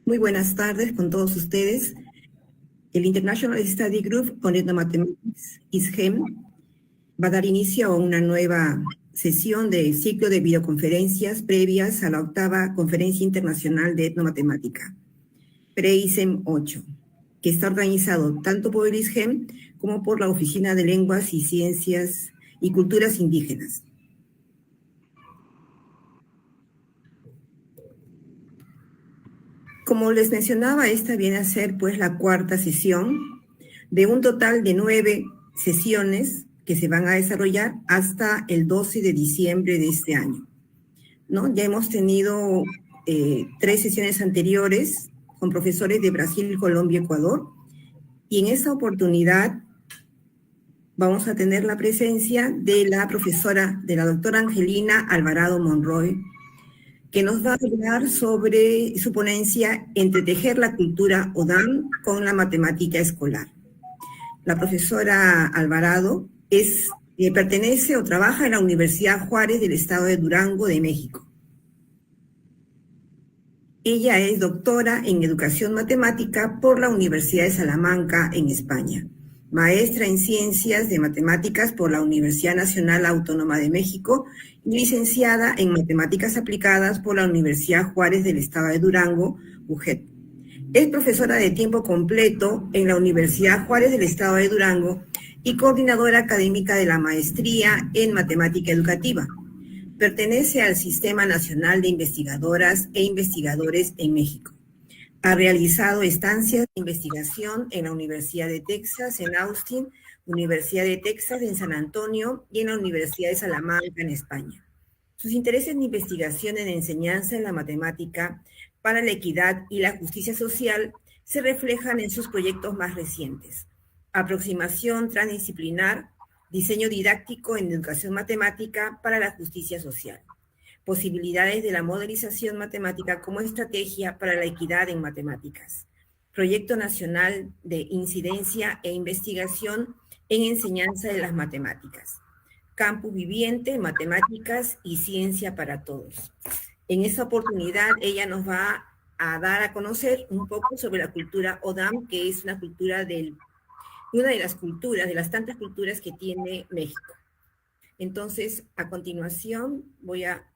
Muy buenas tardes con todos ustedes. El International Study Group on Ethnomathematics, ISGEM, va a dar inicio a una nueva sesión del ciclo de videoconferencias previas a la 8ª Conferencia Internacional de Etnomatemática, PRE-ISEM 8, que está organizado tanto por el ISGEM como por la Oficina de Lenguas y Ciencias y Culturas Indígenas. Como les mencionaba, esta viene a ser pues la 4ª sesión de un total de 9 sesiones que se van a desarrollar hasta el 12 de diciembre de este año, ¿no? Ya hemos tenido 3 sesiones anteriores con profesores de Brasil, Colombia, Ecuador, y en esta oportunidad vamos a tener la presencia de la doctora Angelina Alvarado Monroy, que nos va a hablar sobre su ponencia Entretejer la cultura Odam con la matemática escolar. La profesora Alvarado pertenece o trabaja en la Universidad Juárez del Estado de Durango de México. Ella es doctora en Educación Matemática por la Universidad de Salamanca en España, maestra en Ciencias de Matemáticas por la Universidad Nacional Autónoma de México y licenciada en Matemáticas Aplicadas por la Universidad Juárez del Estado de Durango, UJED. Es profesora de tiempo completo en la Universidad Juárez del Estado de Durango y coordinadora académica de la maestría en Matemática Educativa. Pertenece al Sistema Nacional de Investigadoras e Investigadores en México. Ha realizado estancias de investigación en la Universidad de Texas en Austin, Universidad de Texas en San Antonio y en la Universidad de Salamanca en España. Sus intereses en investigación en enseñanza en la matemática para la equidad y la justicia social se reflejan en sus proyectos más recientes: aproximación transdisciplinar, diseño didáctico en educación matemática para la justicia social, posibilidades de la modelización matemática como estrategia para la equidad en matemáticas, proyecto nacional de incidencia e investigación en enseñanza de las matemáticas, campus viviente, matemáticas y ciencia para todos. En esta oportunidad ella nos va a dar a conocer un poco sobre la cultura Odam, que es una de las culturas, de las tantas culturas que tiene México. Entonces, a continuación voy a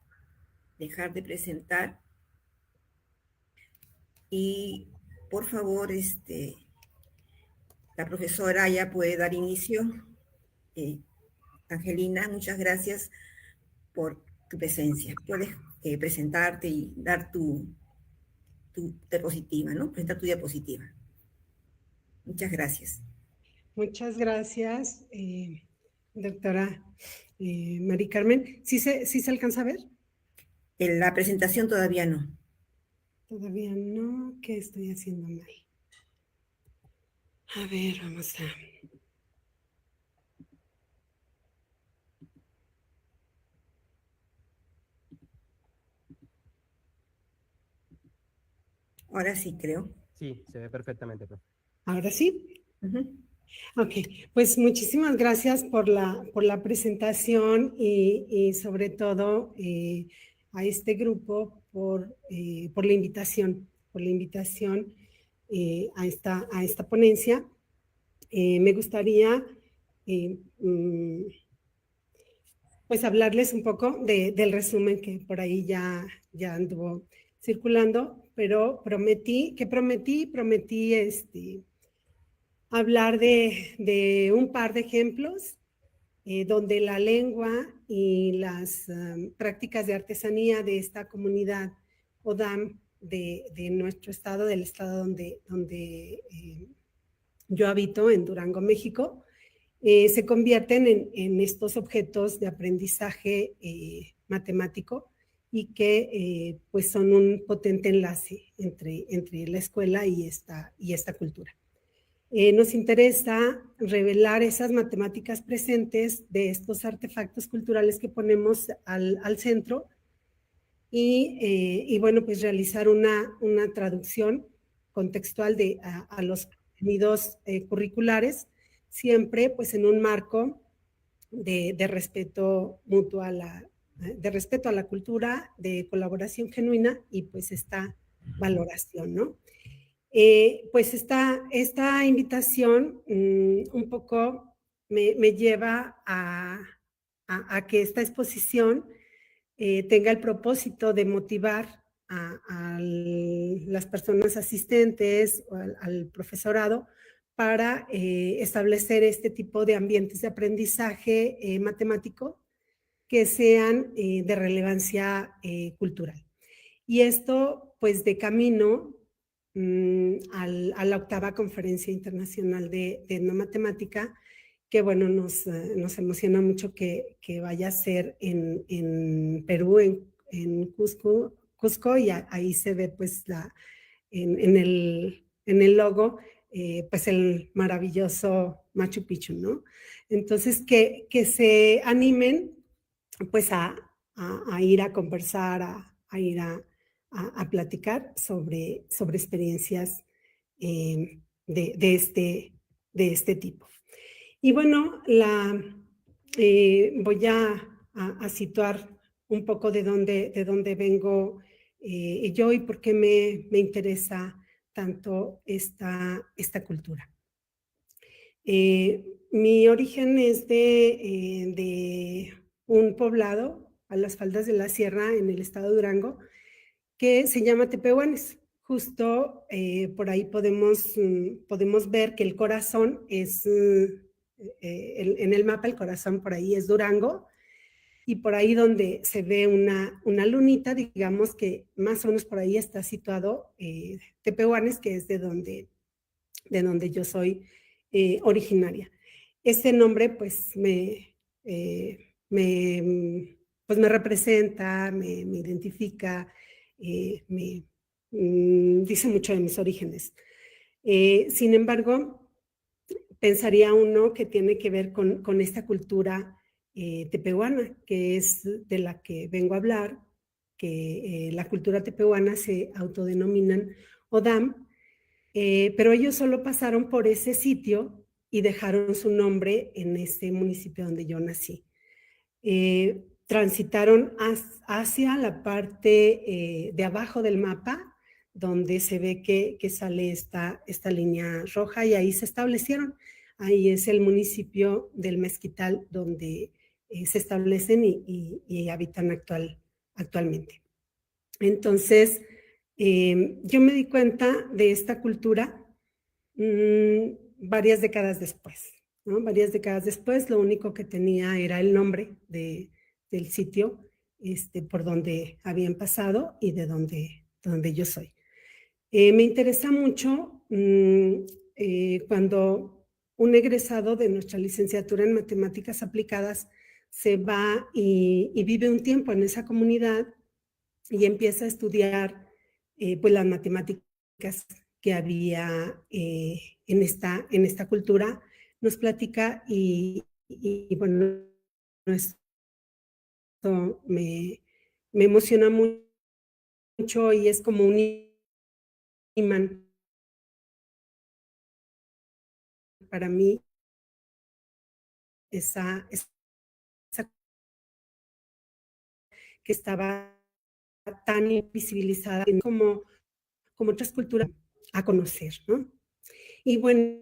dejar de presentar y, por favor, la profesora ya puede dar inicio. Angelina, muchas gracias por tu presencia. Puedes presentarte y dar tu diapositiva, ¿no? Presentar tu diapositiva. Muchas gracias. Muchas gracias, doctora Mari Carmen. ¿Sí se alcanza a ver? La presentación todavía no. Todavía no. ¿Qué estoy haciendo mal? A ver, vamos a... Ahora sí, creo. Sí, se ve perfectamente. ¿Ahora sí? Ok, pues muchísimas gracias por la presentación y sobre todo a este grupo por la invitación, a esta ponencia. Me gustaría pues hablarles un poco del resumen que por ahí ya anduvo circulando, pero prometí hablar de un par de ejemplos donde la lengua y las prácticas de artesanía de esta comunidad Odam de nuestro estado, del estado donde yo habito, en Durango, México, se convierten en estos objetos de aprendizaje matemático y que pues son un potente enlace entre la escuela y esta cultura. Nos interesa revelar esas matemáticas presentes de estos artefactos culturales que ponemos al centro y bueno, pues realizar una traducción contextual a los contenidos curriculares siempre pues en un marco de respeto mutuo de respeto a la cultura, de colaboración genuina y pues esta valoración, ¿no? Pues esta invitación un poco me lleva a que esta exposición tenga el propósito de motivar a las personas asistentes o al profesorado para establecer este tipo de ambientes de aprendizaje matemático que sean de relevancia cultural. Y esto, pues, de camino a la octava Conferencia Internacional de Etnomatemática, que, bueno, nos emociona mucho que vaya a ser en Perú, en Cusco, y ahí se ve, pues, en el logo, pues, el maravilloso Machu Picchu, ¿no? Entonces, que se animen, pues, a ir a conversar, a ir a platicar sobre experiencias de este tipo. Y bueno, voy a situar un poco de dónde vengo yo y por qué me interesa tanto esta cultura. Mi origen es de un poblado a las faldas de la sierra en el estado de Durango que se llama Tepehuanes. Justo por ahí podemos ver que el corazón es, en el mapa el corazón por ahí es Durango, y por ahí donde se ve una lunita, digamos que más o menos por ahí está situado Tepehuanes, que es de donde yo soy originaria. Ese nombre pues pues me representa, me identifica, me dice mucho de mis orígenes. Sin embargo, pensaría uno que tiene que ver con esta cultura tepehuana, que es de la que vengo a hablar, que la cultura tepehuana se autodenominan ODAM, pero ellos solo pasaron por ese sitio y dejaron su nombre en ese municipio donde yo nací. Transitaron hacia la parte de abajo del mapa, donde se ve que sale esta línea roja, y ahí se establecieron. Ahí es el municipio del Mezquital donde se establecen y habitan actualmente. Entonces, yo me di cuenta de esta cultura varias décadas después, ¿no? Varias décadas después, lo único que tenía era el nombre del sitio por donde habían pasado y de donde yo soy. Me interesa mucho cuando un egresado de nuestra licenciatura en matemáticas aplicadas se va y vive un tiempo en esa comunidad y empieza a estudiar pues las matemáticas que había en esta cultura, nos platica y bueno, esto me emociona mucho y es como un imán para mí esa que estaba tan invisibilizada como otras culturas a conocer, ¿no? Y bueno,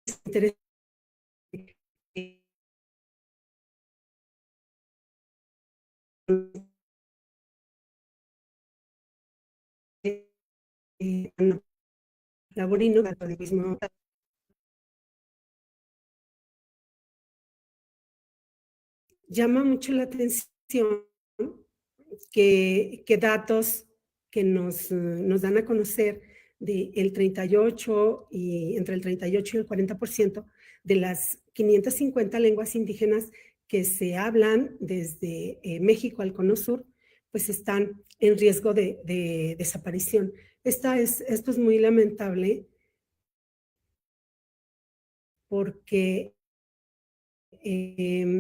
es interesante laborino, del mismo llama mucho la atención que datos que nos dan a conocer del 38 y entre el 38 y el 40% de las 550 lenguas indígenas que se hablan desde México al Cono Sur, pues están en riesgo de desaparición. Esto es muy lamentable porque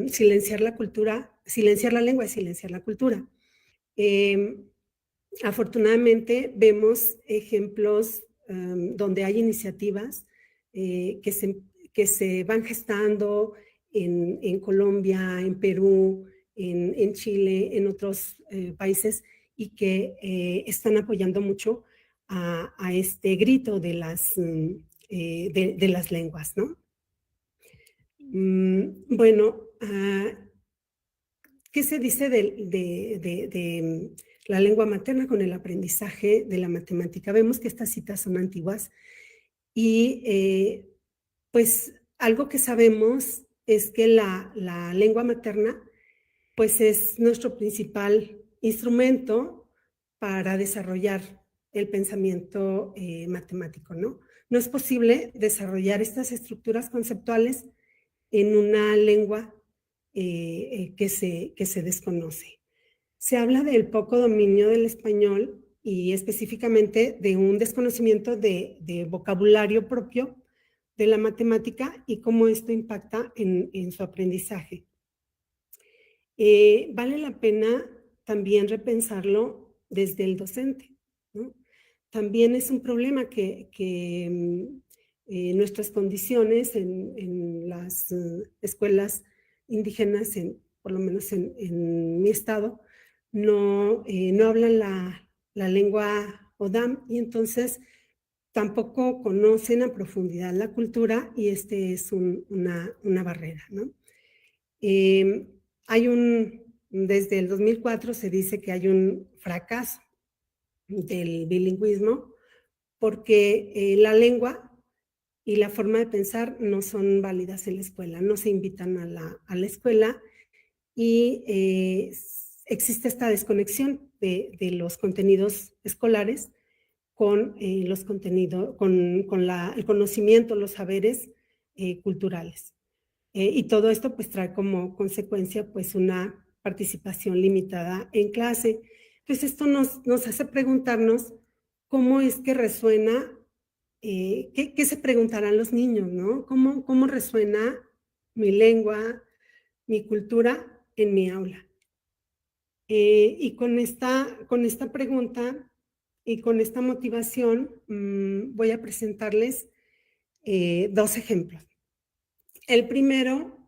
silenciar la lengua es silenciar la cultura. Afortunadamente vemos ejemplos donde hay iniciativas que se van gestando en Colombia, en Perú, en Chile, en otros países, y que están apoyando mucho a este grito de las lenguas, ¿no? Bueno, ¿qué se dice de la lengua materna con el aprendizaje de la matemática? Vemos que estas citas son antiguas y pues algo que sabemos es que la lengua materna pues es nuestro principal instrumento para desarrollar el pensamiento matemático, ¿no? No es posible desarrollar estas estructuras conceptuales en una lengua que se desconoce. Se habla del poco dominio del español y específicamente de un desconocimiento de vocabulario propio de la matemática y cómo esto impacta en su aprendizaje. Vale la pena también repensarlo desde el docente, ¿no? También es un problema que nuestras condiciones en las escuelas indígenas, por lo menos en mi estado, no hablan la lengua Odam y entonces tampoco conocen a profundidad la cultura y este es una barrera, ¿no? Desde el 2004 se dice que hay un fracaso del bilingüismo porque la lengua y la forma de pensar no son válidas en la escuela, no se invitan a la escuela y existe esta desconexión de los contenidos escolares con los contenidos, con el conocimiento, los saberes culturales. Y todo esto pues trae como consecuencia pues una participación limitada en clase. Entonces esto nos hace preguntarnos cómo es que resuena, qué se preguntarán los niños, ¿no? ¿Cómo resuena mi lengua, mi cultura en mi aula? Y con esta pregunta y con esta motivación voy a presentarles dos ejemplos. El primero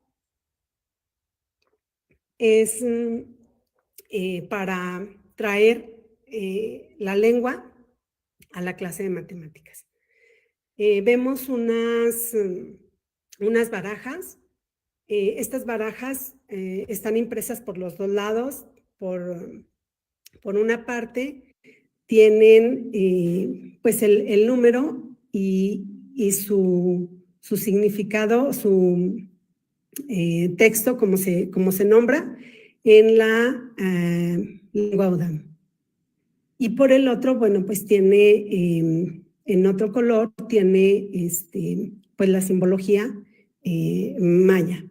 es para traer la lengua a la clase de matemáticas. Vemos unas barajas. Estas barajas están impresas por los dos lados. Por una parte, tienen pues el número y su significado, su texto, como se nombra, en la lengua Odam. Y por el otro, bueno, pues tiene, en otro color, tiene pues la simbología maya.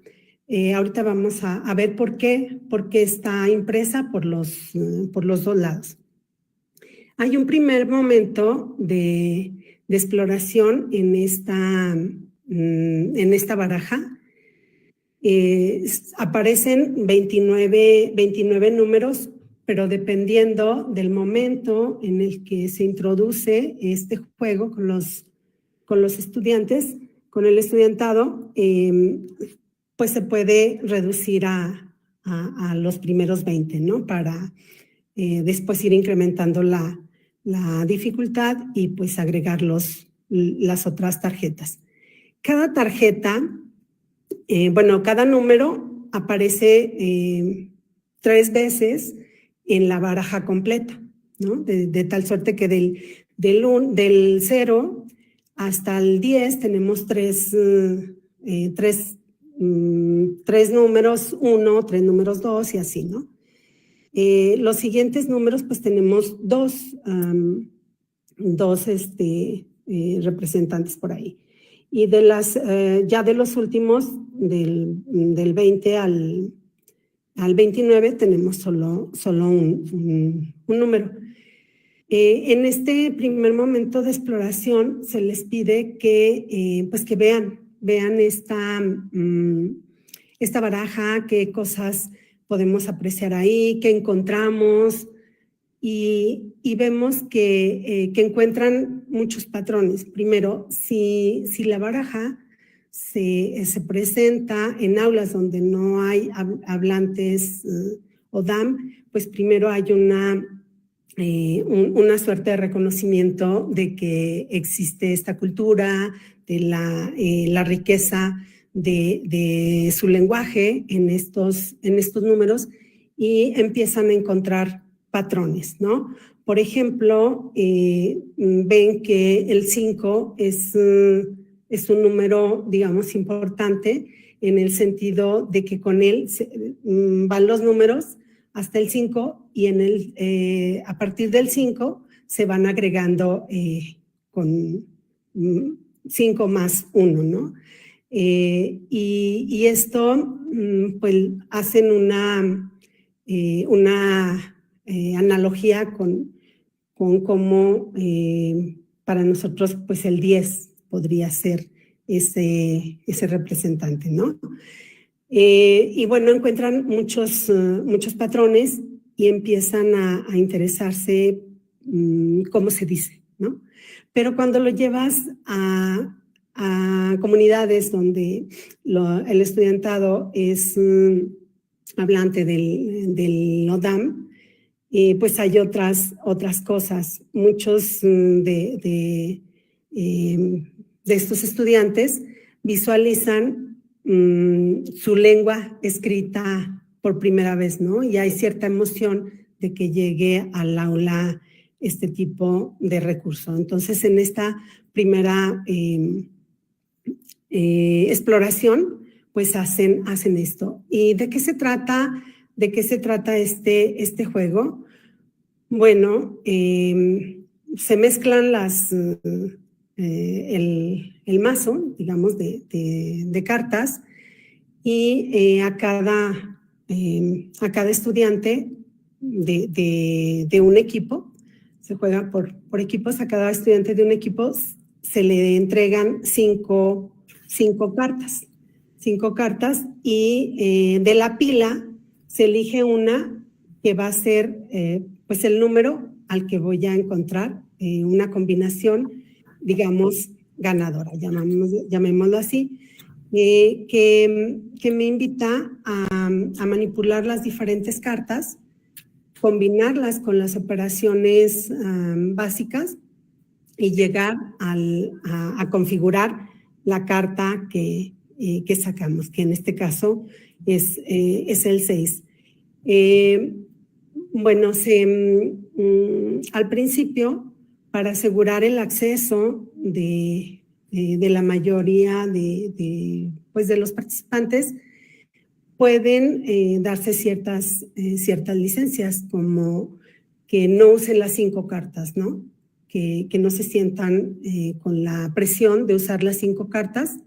Ahorita vamos a ver por qué está impresa por los dos lados. Hay un primer momento de exploración en esta baraja. Aparecen 29 números, pero dependiendo del momento en el que se introduce este juego con los estudiantes, con el estudiantado, pues se puede reducir a los primeros 20, ¿no? Para después ir incrementando la dificultad y pues agregar las otras tarjetas. Cada tarjeta, cada número aparece 3 veces en la baraja completa, ¿no? De tal suerte que del 0 hasta el 10 tenemos 3 números 1, 3 números 2 y así, ¿no? Los siguientes números, pues tenemos dos representantes por ahí. Y ya de los últimos, del 20 al 29, tenemos solo un número. En este primer momento de exploración, se les pide que vean esta baraja, qué cosas podemos apreciar ahí, qué encontramos. y vemos que encuentran muchos patrones. Primero, si la baraja se presenta en aulas donde no hay hablantes ODAM, pues primero hay una suerte de reconocimiento de que existe esta cultura, de la riqueza de su lenguaje en estos números, y empiezan a encontrar patrones, ¿no? Por ejemplo, ven que el 5 es un número, digamos, importante en el sentido de que con él van los números hasta el 5 y a partir del 5 se van agregando con 5 más 1, ¿no? Y esto, pues, hacen una analogía con cómo para nosotros, pues, el 10 podría ser ese representante, ¿no? Y bueno, encuentran muchos patrones y empiezan a interesarse cómo se dice, ¿no? Pero cuando lo llevas a comunidades donde el estudiantado es hablante del ODAM, pues hay otras cosas. Muchos de estos estudiantes visualizan su lengua escrita por primera vez, ¿no? Y hay cierta emoción de que llegue al aula este tipo de recurso. Entonces, en esta primera exploración, pues hacen esto. ¿Y de qué se trata? ¿De qué se trata este juego? Bueno, se mezclan el mazo, digamos, de cartas, y a cada estudiante de un equipo, se juega por equipos, a cada estudiante de un equipo se le entregan cinco cartas y de la pila se elige una que va a ser pues el número al que voy a encontrar una combinación, digamos, ganadora, llamémoslo así, que me invita a manipular las diferentes cartas, combinarlas con las operaciones básicas y llegar a configurar la carta que sacamos, que en este caso es el 6. Bueno, al principio, para asegurar el acceso de la mayoría de los participantes, pueden darse ciertas licencias, como que no usen las 5 cartas, ¿no? Que no se sientan con la presión de usar las 5 cartas,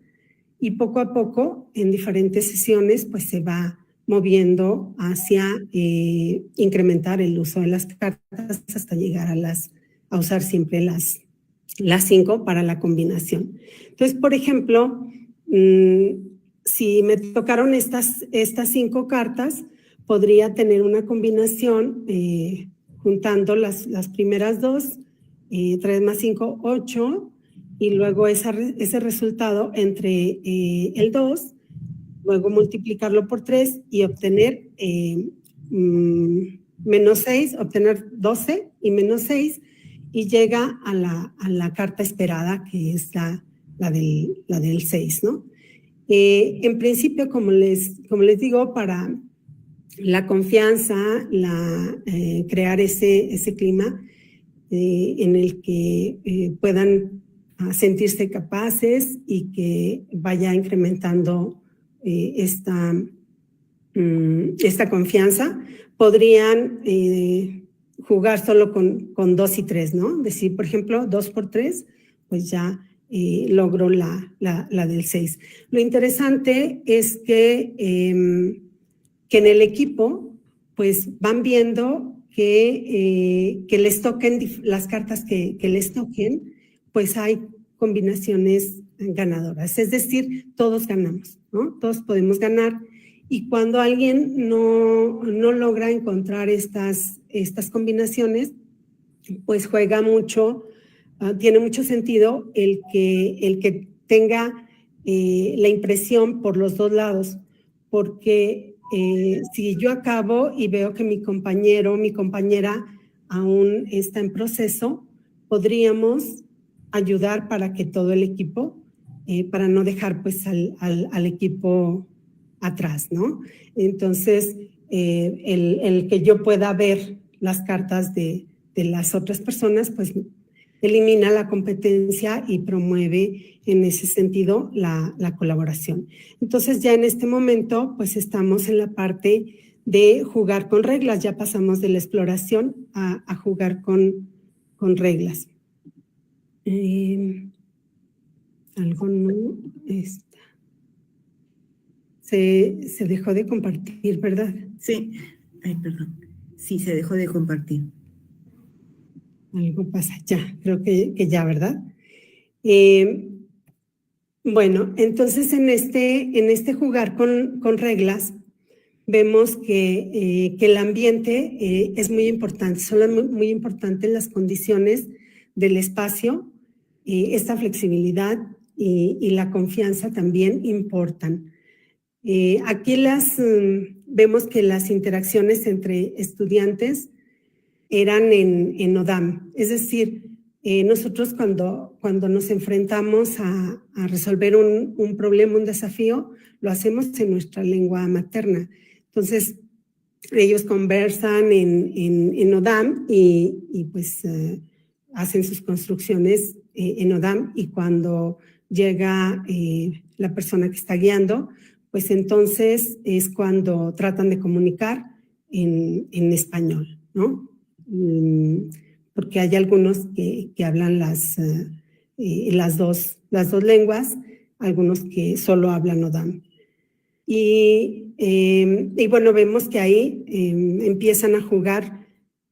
y poco a poco, en diferentes sesiones, pues se va moviendo hacia incrementar el uso de las cartas hasta llegar a usar siempre las 5 para la combinación. Entonces, por ejemplo, si me tocaron estas 5 cartas, podría tener una combinación juntando las primeras 2, 3 más 5, 8, y luego ese resultado entre el 2, luego multiplicarlo por 3 y obtener menos 6, obtener 12 y menos 6, y llega a la carta esperada, que es la del 6, ¿no? En principio, como les digo, para la confianza, crear ese clima en el que puedan sentirse capaces y que vaya incrementando esta confianza, podrían jugar solo con 2 y 3, ¿no? Decir, por ejemplo, 2 por 3, pues ya logro la del 6. Lo interesante es que en el equipo, pues van viendo que les toquen las cartas que les toquen, pues hay combinaciones ganadoras. Es decir, todos ganamos, ¿no? Todos podemos ganar. Y cuando alguien no logra encontrar estas estas combinaciones, pues juega mucho, tiene mucho sentido el que tenga la impresión por los dos lados, porque si yo acabo y veo que mi compañero o mi compañera aún está en proceso, podríamos ayudar para que todo el equipo, para no dejar pues al equipo atrás, ¿no? Entonces, el que yo pueda ver las cartas de las otras personas, pues elimina la competencia y promueve en ese sentido la colaboración. Entonces ya en este momento pues estamos en la parte de jugar con reglas, ya pasamos de la exploración a jugar con reglas. Algo no está. Se dejó de compartir, ¿verdad? Sí, ay, perdón. Sí, se dejó de compartir. Algo pasa, ya, creo que ya, ¿verdad? Bueno, entonces en este jugar con reglas, vemos que el ambiente es muy importante, son muy importantes las condiciones del espacio, esta flexibilidad y la confianza también importan. Aquí vemos que las interacciones entre estudiantes eran en ODAM, es decir, nosotros cuando nos enfrentamos a resolver un problema, un desafío, lo hacemos en nuestra lengua materna. Entonces, ellos conversan en ODAM y pues hacen sus construcciones en ODAM, y cuando llega la persona que está guiando, pues entonces es cuando tratan de comunicar en español, ¿no? Porque hay algunos que hablan las dos lenguas, algunos que solo hablan ODAM. Y bueno, vemos que ahí empiezan a jugar,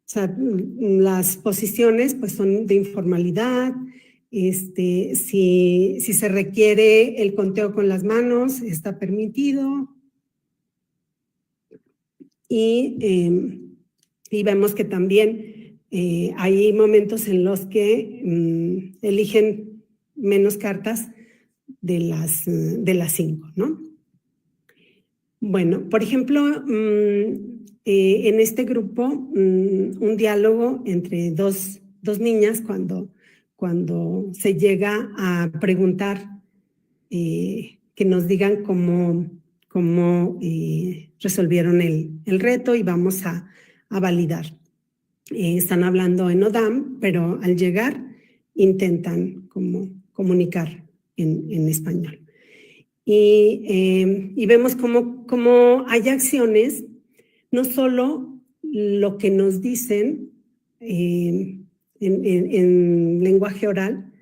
o sea, las posiciones pues son de informalidad, si se requiere el conteo con las manos, está permitido. Y vemos que también hay momentos en los que eligen menos cartas de las 5, ¿no? Bueno, por ejemplo, en este grupo, un diálogo entre dos niñas cuando se llega a preguntar, que nos digan cómo resolvieron el reto, y vamos a validar. Están hablando en ODAM, pero al llegar intentan como comunicar en español. Y vemos cómo hay acciones, no solo lo que nos dicen en lenguaje oral,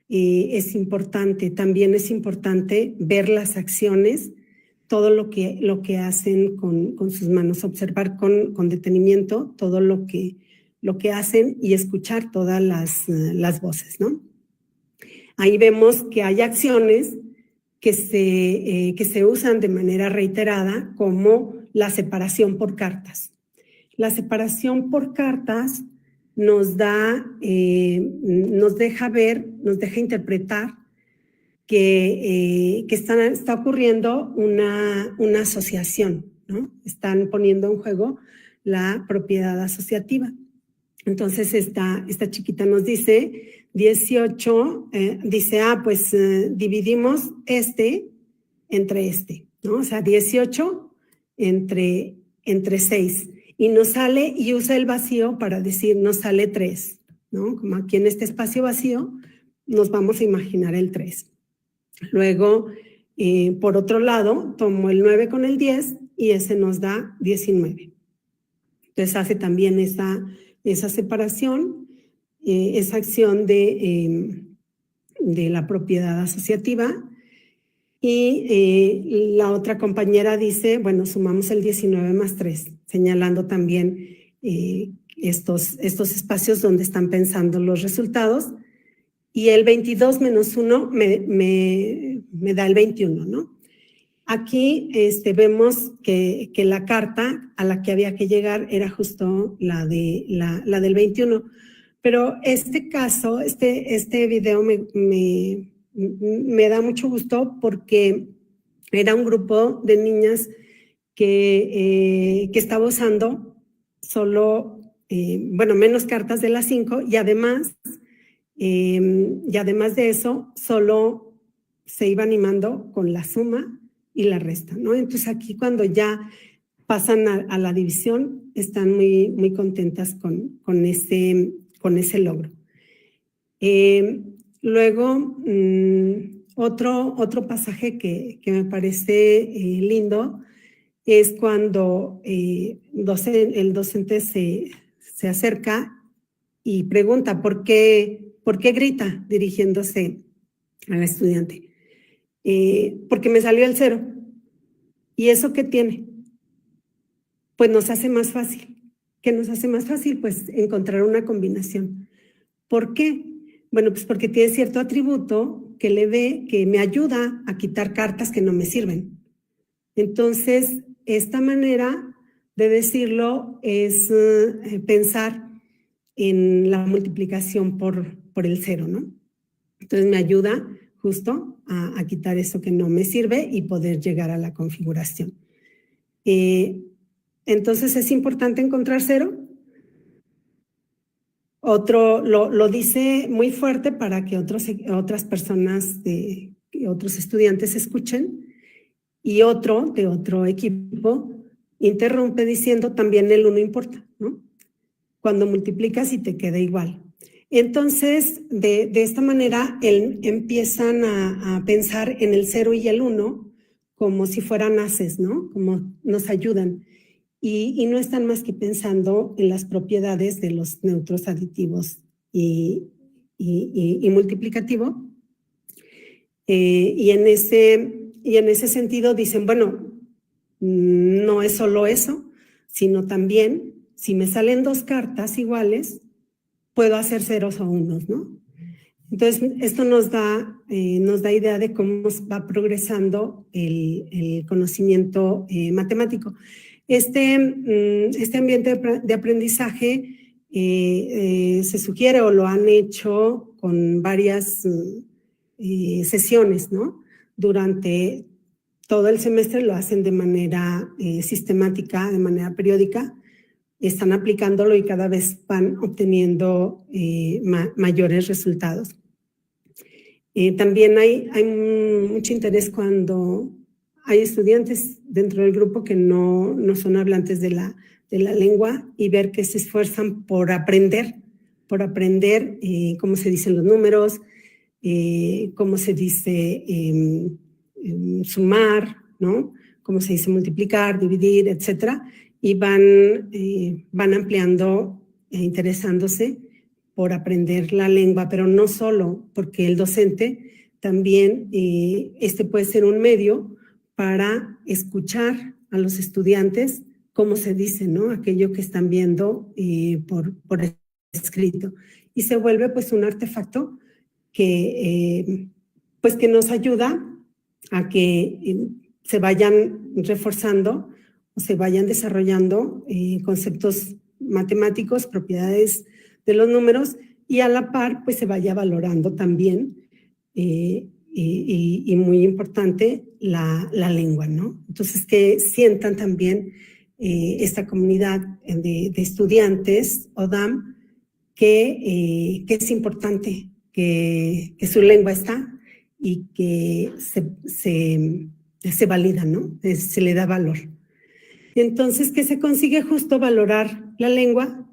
es importante, también es importante ver las acciones, todo lo que hacen con sus manos, observar con detenimiento todo lo que hacen y escuchar todas las voces, ¿no? Ahí vemos que hay acciones que se usan de manera reiterada, como la separación por cartas. La separación por cartas nos deja interpretar que está ocurriendo una asociación, ¿no? Están poniendo en juego la propiedad asociativa. Entonces, esta chiquita nos dice 18, dice, pues dividimos entre ¿no? O sea, 18 entre 6. Y nos sale, y usa el vacío para decir, nos sale 3, ¿no? Como aquí en este espacio vacío, nos vamos a imaginar el 3. Luego, por otro lado, tomo el 9 con el 10 y ese nos da 19. Entonces, hace también esa separación, esa acción de la propiedad asociativa. Y la otra compañera dice, bueno, sumamos el 19 más 3, señalando también estos espacios donde están pensando los resultados. Y el 22 menos 1 me da el 21, ¿no? Aquí vemos que la carta a la que había que llegar era justo la del 21. Pero este caso, este video me da mucho gusto porque era un grupo de niñas que estaba usando solo, menos cartas de las 5 y además de eso, solo se iba animando con la suma y la resta, ¿no? Entonces aquí cuando ya pasan a la división, están muy, muy contentas con ese logro. Luego, otro pasaje que me parece lindo es cuando el docente se acerca y pregunta ¿por qué grita dirigiéndose al estudiante? Porque me salió el 0. ¿Y eso qué tiene? Pues nos hace más fácil. ¿Qué nos hace más fácil? Pues encontrar una combinación. ¿Por qué? Bueno, pues porque tiene cierto atributo que le ve que me ayuda a quitar cartas que no me sirven. Entonces, esta manera de decirlo es pensar en la multiplicación por el 0, ¿no? Entonces me ayuda justo a quitar eso que no me sirve y poder llegar a la configuración. Entonces es importante encontrar 0. Otro lo dice muy fuerte para que otras personas, otros estudiantes escuchen, y otro de otro equipo interrumpe diciendo también el 1 importa, ¿no? Cuando multiplicas y te queda igual. Entonces, de esta manera, empiezan a pensar en el 0 y el 1 como si fueran haces, ¿no? Como nos ayudan. Y no están más que pensando en las propiedades de los neutros aditivos y multiplicativo. Y en ese sentido dicen, bueno, no es solo eso, sino también, si me salen 2 cartas iguales, puedo hacer ceros o unos, ¿no? Entonces, esto nos da idea de cómo va progresando el conocimiento matemático. Este ambiente de aprendizaje se sugiere o lo han hecho con varias sesiones, ¿no? Durante todo el semestre lo hacen de manera sistemática, de manera periódica. Están aplicándolo y cada vez van obteniendo mayores resultados. También hay mucho interés cuando hay estudiantes dentro del grupo que no son hablantes de la lengua y ver que se esfuerzan por aprender cómo se dicen los números, cómo se dice sumar, ¿no? Cómo se dice multiplicar, dividir, etcétera. Y van ampliando e interesándose por aprender la lengua, pero no solo, porque el docente también, puede ser un medio para escuchar a los estudiantes cómo se dice, ¿no? Aquello que están viendo por escrito. Y se vuelve pues un artefacto que nos ayuda a que se vayan reforzando o se vayan desarrollando conceptos matemáticos, propiedades de los números, y a la par pues se vaya valorando también y muy importante la lengua, ¿no? Entonces que sientan también esta comunidad de estudiantes ODAM que es importante que su lengua está y que se valida, ¿no? Se le da valor. Entonces, que se consigue justo valorar la lengua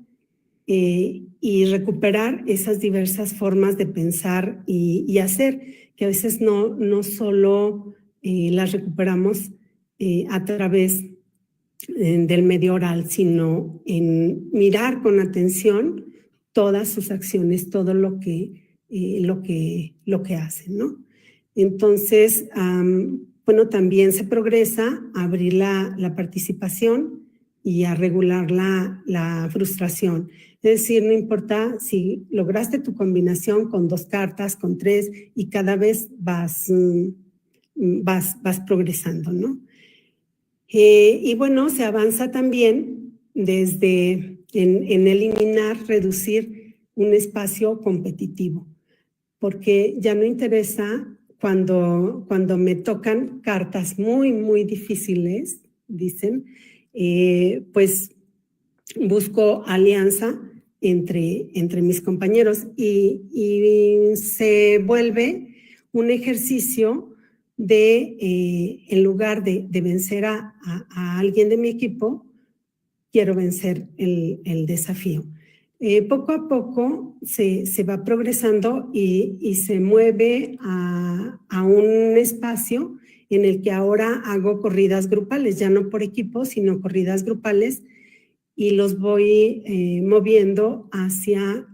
y recuperar esas diversas formas de pensar y hacer, que a veces no solo las recuperamos a través del medio oral, sino en mirar con atención todas sus acciones, todo lo que hacen, ¿no? Entonces, también se progresa a abrir la participación y a regular la frustración. Es decir, no importa si lograste tu combinación con 2 cartas, con 3, y cada vez vas vas progresando, ¿no? Y bueno, se avanza también desde en eliminar, reducir un espacio competitivo, porque ya no interesa cuando me tocan cartas muy, muy difíciles, dicen, pues busco alianza entre mis compañeros y se vuelve un ejercicio de, en lugar de vencer a alguien de mi equipo, quiero vencer el desafío. Poco a poco se va progresando y se mueve a un espacio en el que ahora hago corridas grupales, ya no por equipo, sino corridas grupales, y los voy moviendo hacia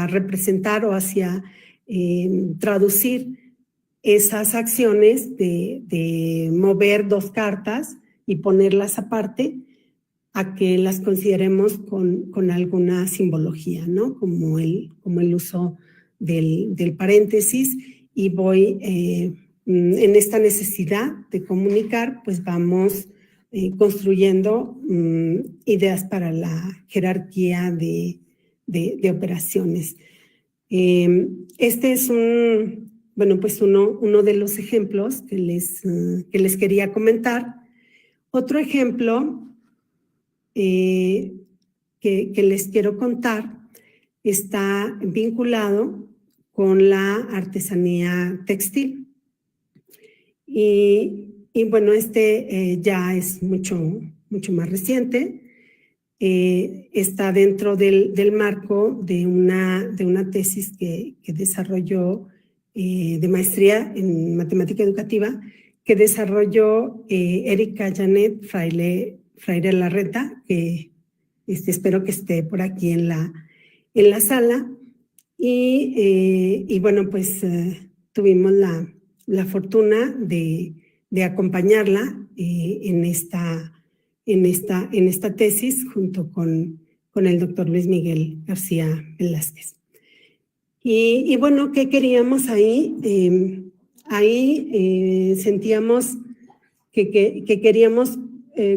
representar o hacia traducir esas acciones de mover 2 cartas y ponerlas aparte a que las consideremos con alguna simbología, ¿no? Como el uso del paréntesis, y voy en esta necesidad de comunicar, pues vamos construyendo ideas para la jerarquía de operaciones. Este es pues uno de los ejemplos que les quería comentar. Otro ejemplo que les quiero contar está vinculado con la artesanía textil. Y bueno, ya es mucho más reciente. Está dentro del marco de una tesis que desarrolló de maestría en matemática educativa, que desarrolló Erika Janet Freire Larreta, que espero que esté por aquí en la sala. Y bueno, pues tuvimos la fortuna de acompañarla en esta tesis junto con el doctor Luis Miguel García Velázquez. Y bueno, ¿qué queríamos ahí? Sentíamos que queríamos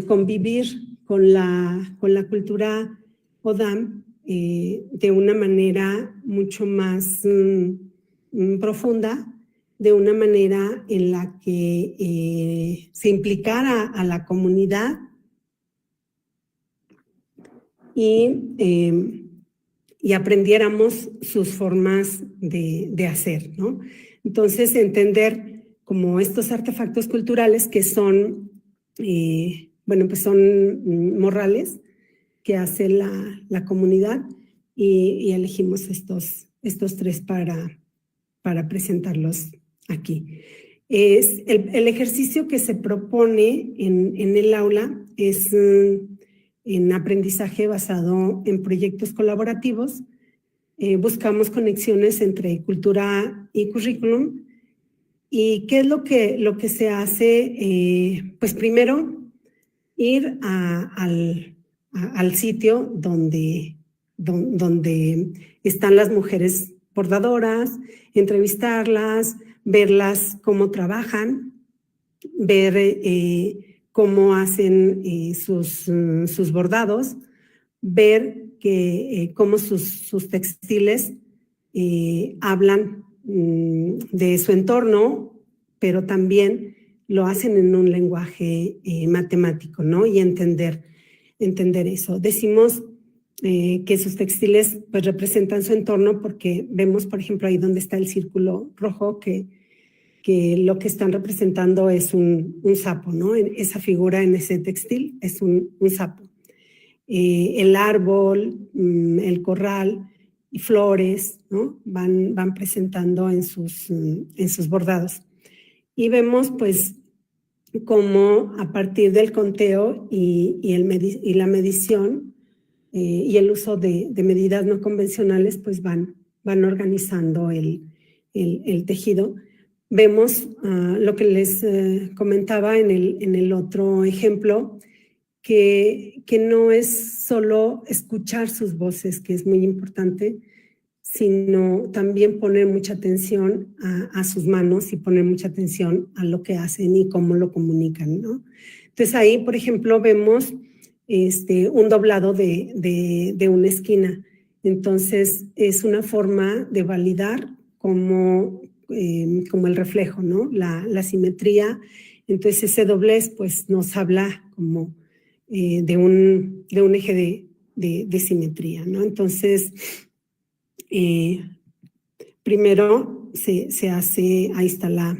convivir con la cultura ODAM de una manera mucho más profunda, de una manera en la que se implicara a la comunidad y aprendiéramos sus formas de hacer, ¿no? Entonces, entender como estos artefactos culturales que son, pues son morrales que hace la comunidad, y elegimos estos 3 para presentarlos aquí. El ejercicio que se propone en el aula es en aprendizaje basado en proyectos colaborativos. Buscamos conexiones entre cultura y currículum. ¿Y qué es lo que se hace? Pues primero, ir al sitio donde están las mujeres bordadoras, entrevistarlas, verlas cómo trabajan, ver cómo hacen sus bordados, ver cómo sus textiles hablan de su entorno, pero también lo hacen en un lenguaje matemático, ¿no? Y entender eso. Decimos que sus textiles pues representan su entorno porque vemos, por ejemplo, ahí donde está el círculo rojo, que lo que están representando es un sapo, ¿no? Esa figura en ese textil es un sapo. El árbol, el corral y flores, ¿no? Van presentando en sus bordados. Y vemos pues cómo a partir del conteo y la medición y el uso de medidas no convencionales, pues van organizando el tejido. Vemos lo que les comentaba en el otro ejemplo, que no es solo escuchar sus voces, que es muy importante, sino también poner mucha atención a sus manos y poner mucha atención a lo que hacen y cómo lo comunican, ¿no? Entonces ahí, por ejemplo, vemos un doblado de una esquina. Entonces es una forma de validar como el reflejo, ¿no? La simetría. Entonces ese doblez pues nos habla como de un eje de simetría, ¿no? Entonces, primero se hace, ahí está la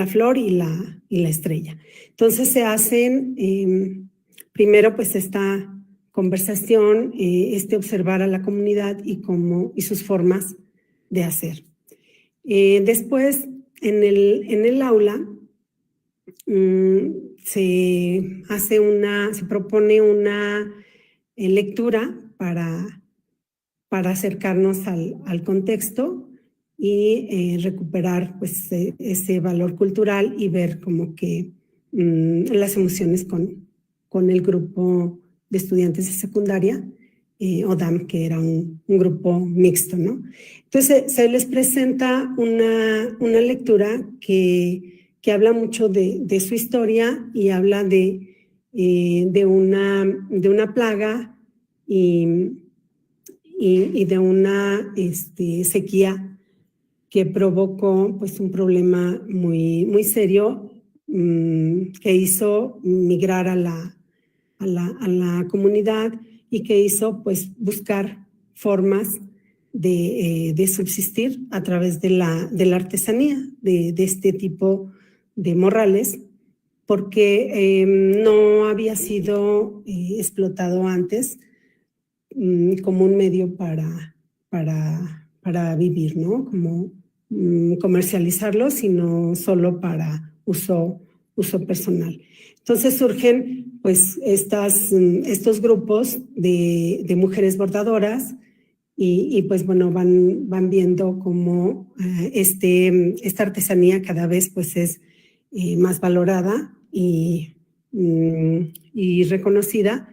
flor y la estrella. Entonces se hacen, primero pues esta conversación, observar a la comunidad y sus formas de hacer. Después, en el aula, se propone una lectura para acercarnos al contexto y recuperar pues ese valor cultural y ver como que las emociones con el grupo de estudiantes de secundaria, ODAM, que era un grupo mixto, ¿no? Entonces se les presenta una lectura que habla mucho de su historia y habla de una plaga y de una sequía que provocó pues un problema muy, muy serio que hizo migrar a la comunidad y que hizo pues buscar formas de subsistir a través de la artesanía de este tipo de morrales, porque no había sido explotado antes como un medio para vivir, ¿no? Como comercializarlo, sino solo para uso personal. Entonces surgen pues estos grupos de mujeres bordadoras y pues bueno, van viendo cómo esta artesanía cada vez pues es más valorada y reconocida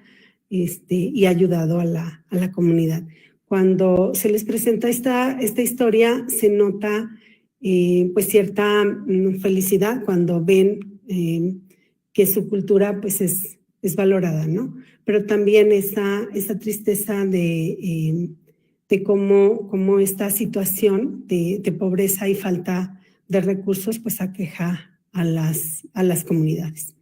y ayudado a la comunidad. Cuando se les presenta esta historia, se nota pues cierta felicidad cuando ven que su cultura pues es valorada, ¿no? Pero también esa tristeza de cómo esta situación de pobreza y falta de recursos pues aqueja a las comunidades.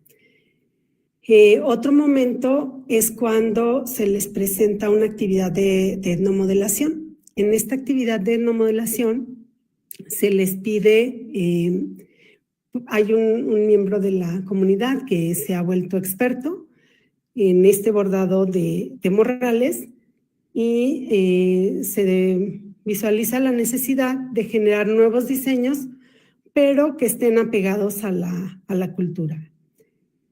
Otro momento es cuando se les presenta una actividad de etnomodelación. En esta actividad de etnomodelación se les pide, hay un miembro de la comunidad que se ha vuelto experto en este bordado de morrales y se visualiza la necesidad de generar nuevos diseños, pero que estén apegados a la cultura.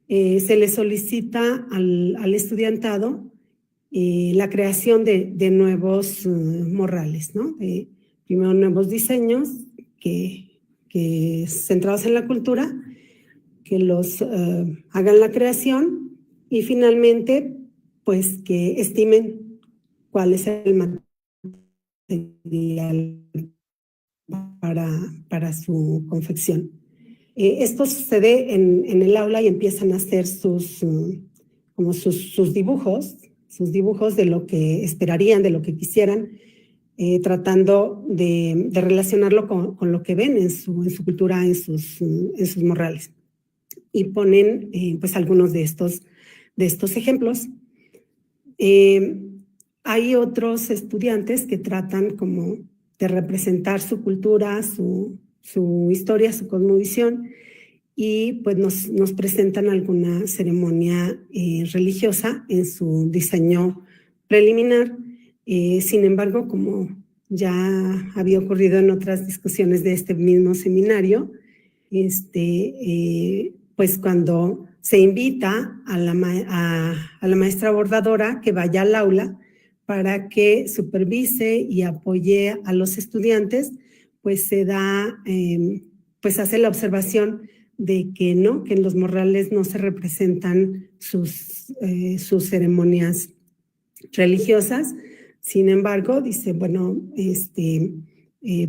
Se le solicita al estudiantado la creación de nuevos morrales, ¿no? Primero nuevos diseños que centrados en la cultura, que los hagan la creación y finalmente pues que estimen cuál es el material para su confección. Esto sucede en el aula y empiezan a hacer sus dibujos de lo que esperarían, de lo que quisieran, tratando de relacionarlo con lo que ven en su cultura, en sus morrales. Y ponen pues algunos de estos ejemplos. Hay otros estudiantes que tratan como de representar su cultura, su historia, su cosmovisión, y pues nos presentan alguna ceremonia religiosa en su diseño preliminar. Sin embargo, como ya había ocurrido en otras discusiones de este mismo seminario, pues cuando se invita a la maestra bordadora que vaya al aula para que supervise y apoye a los estudiantes, pues se da, pues hace la observación de que no, que en los morrales no se representan sus ceremonias religiosas, Sin embargo, dice, bueno,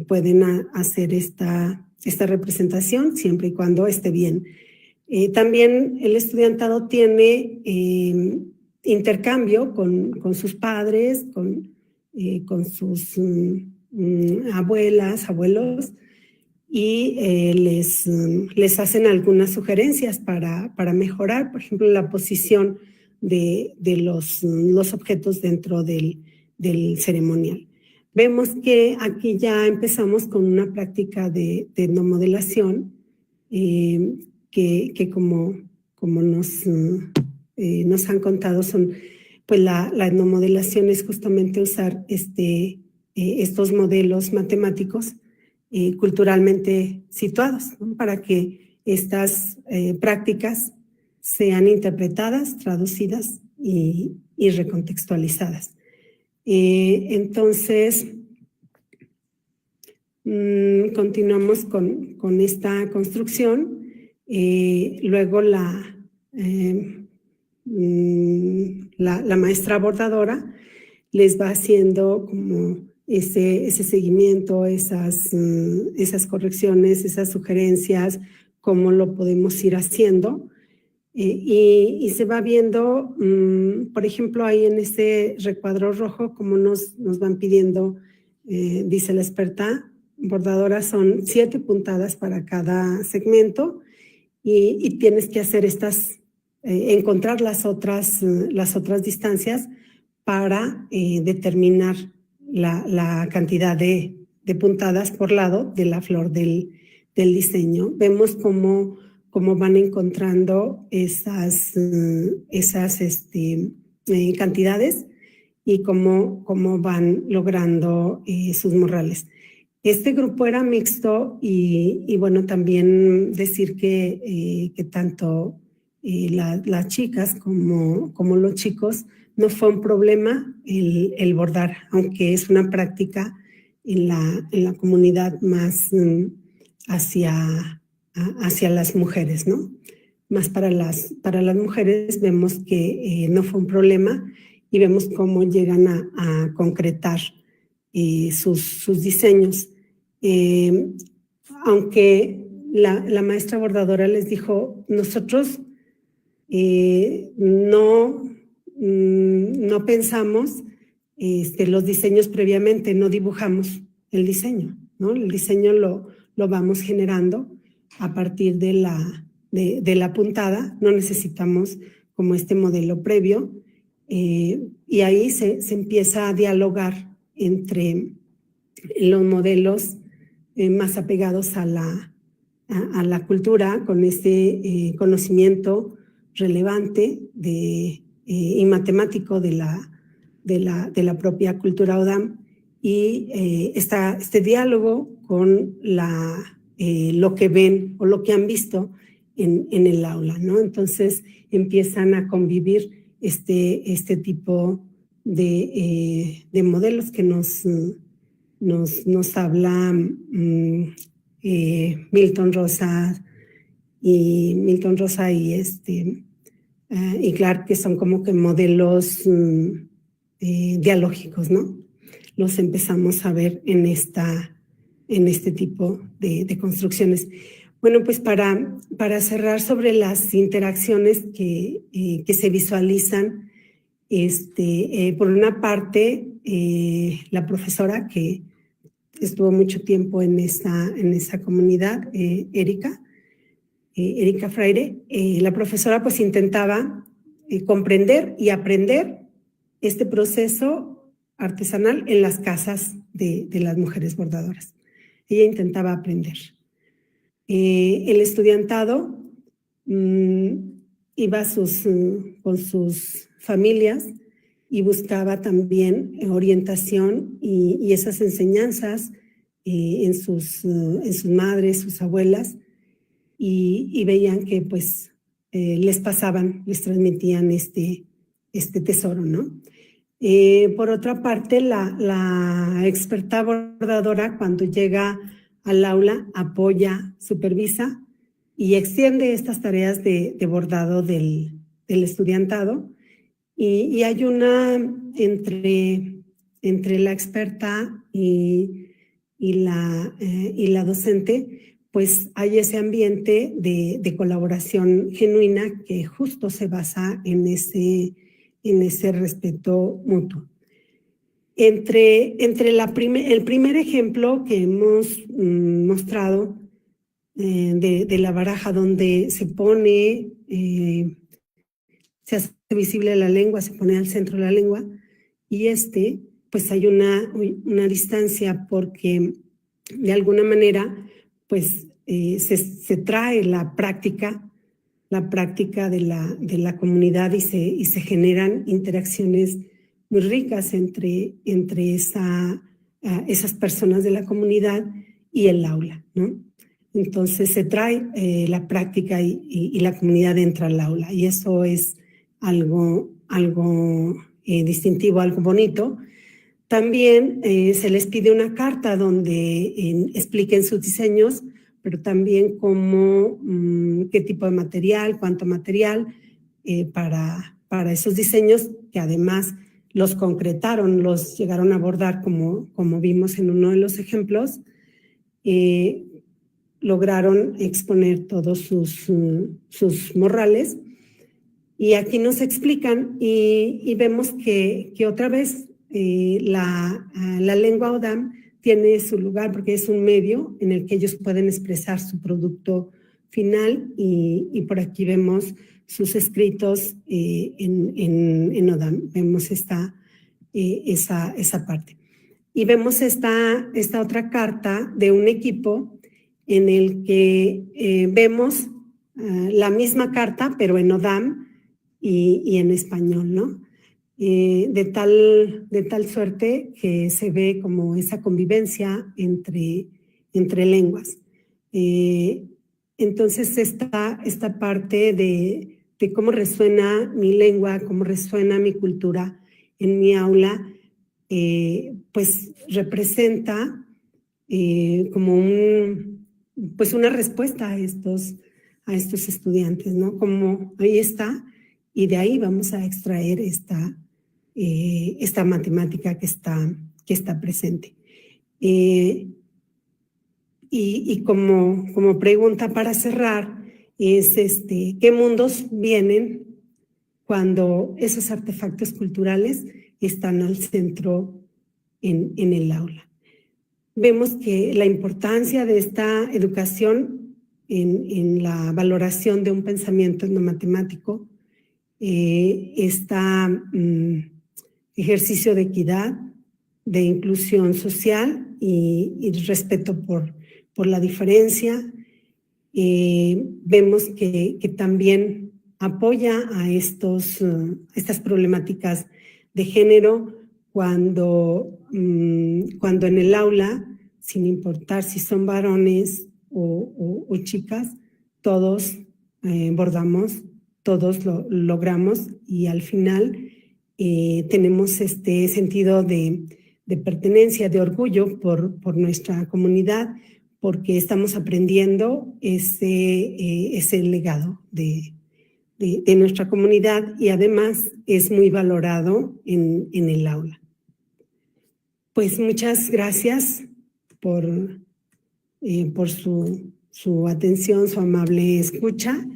pueden hacer esta representación siempre y cuando esté bien. También el estudiantado tiene intercambio con sus padres, con sus abuelas, abuelos, y les hacen algunas sugerencias para mejorar, por ejemplo, la posición de los objetos dentro del ceremonial. Vemos que aquí ya empezamos con una práctica de etnomodelación que como nos han contado, pues la etnomodelación es justamente usar estos modelos matemáticos culturalmente situados, ¿no? Para que estas prácticas sean interpretadas, traducidas y recontextualizadas. Entonces, continuamos con esta construcción. Luego la maestra bordadora les va haciendo como ese seguimiento, esas correcciones, esas sugerencias, cómo lo podemos ir haciendo. Y se va viendo, por ejemplo, ahí en ese recuadro rojo, como nos van pidiendo, dice la experta bordadora, son 7 puntadas para cada segmento y tienes que hacer encontrar las otras distancias para determinar la cantidad de puntadas por lado de la flor del diseño. Vemos cómo van encontrando esas cantidades y cómo van logrando sus morrales. Este grupo era mixto y bueno, también decir que tanto las chicas como los chicos no fue un problema el bordar, aunque es una práctica en la comunidad más hacia las mujeres, ¿no? Más para las mujeres vemos que no fue un problema y vemos cómo llegan a concretar sus diseños. Aunque la maestra bordadora les dijo, nosotros no pensamos los diseños previamente, no dibujamos el diseño, ¿no? El diseño lo vamos generando a partir de la puntada, no necesitamos como este modelo previo, y ahí se empieza a dialogar entre los modelos más apegados a la cultura, con este conocimiento relevante y matemático de la propia cultura Odam, y este diálogo con lo que ven o lo que han visto en el aula, ¿no? Entonces empiezan a convivir este tipo de modelos que nos habla Milton Rosa y Clark, que son como que modelos dialógicos, ¿no? Los empezamos a ver en este tipo de construcciones. Bueno, pues para cerrar sobre las interacciones que se visualizan, por una parte, la profesora que estuvo mucho tiempo en esa comunidad, Erika Freire, la profesora pues intentaba comprender y aprender este proceso artesanal en las casas de las mujeres bordadoras. Ella intentaba aprender. El estudiantado iba con sus familias y buscaba también orientación y esas enseñanzas en sus madres, sus abuelas, y veían que pues les transmitían este tesoro, ¿no? Por otra parte, la experta bordadora, cuando llega al aula, apoya, supervisa y extiende estas tareas de bordado del estudiantado, y hay una entre entre la experta y la docente, pues hay ese ambiente de colaboración genuina que justo se basa en ese respeto mutuo. Entre el primer ejemplo que hemos mostrado de la baraja, donde se pone, se hace visible la lengua, se pone al centro la lengua, y pues hay una distancia porque de alguna manera pues se trae la práctica de la comunidad y se generan interacciones muy ricas entre esas personas de la comunidad y el aula, ¿no? Entonces se trae la práctica y la comunidad entra al aula, y eso es algo distintivo, algo bonito. También se les pide una carta donde expliquen sus diseños, pero también qué tipo de material, cuánto material para esos diseños, que además los concretaron, los llegaron a abordar como vimos en uno de los ejemplos. Lograron exponer todos sus morrales, y aquí nos explican y vemos que otra vez la lengua ODAM tiene su lugar porque es un medio en el que ellos pueden expresar su producto final, y por aquí vemos sus escritos en ODAM, vemos esa parte. Y vemos esta otra carta de un equipo en el que vemos la misma carta, pero en ODAM y en español, ¿no? De tal suerte que se ve como esa convivencia entre lenguas. Entonces, esta parte de cómo resuena mi lengua, cómo resuena mi cultura en mi aula, pues representa como pues una respuesta a estos estudiantes, ¿no? Como ahí está, y de ahí vamos a extraer esta matemática que está presente. Y como pregunta para cerrar, es ¿qué mundos vienen cuando esos artefactos culturales están al centro en el aula? Vemos que la importancia de esta educación en la valoración de un pensamiento etnomatemático, ejercicio de equidad, de inclusión social y respeto por la diferencia. Vemos que también apoya a estas problemáticas de género cuando en el aula, sin importar si son varones o chicas, todos bordamos, todos lo logramos, y al final tenemos este sentido de pertenencia, de orgullo por nuestra comunidad, porque estamos aprendiendo ese legado de nuestra comunidad, y además es muy valorado en el aula. Pues muchas gracias por su atención, su amable escucha,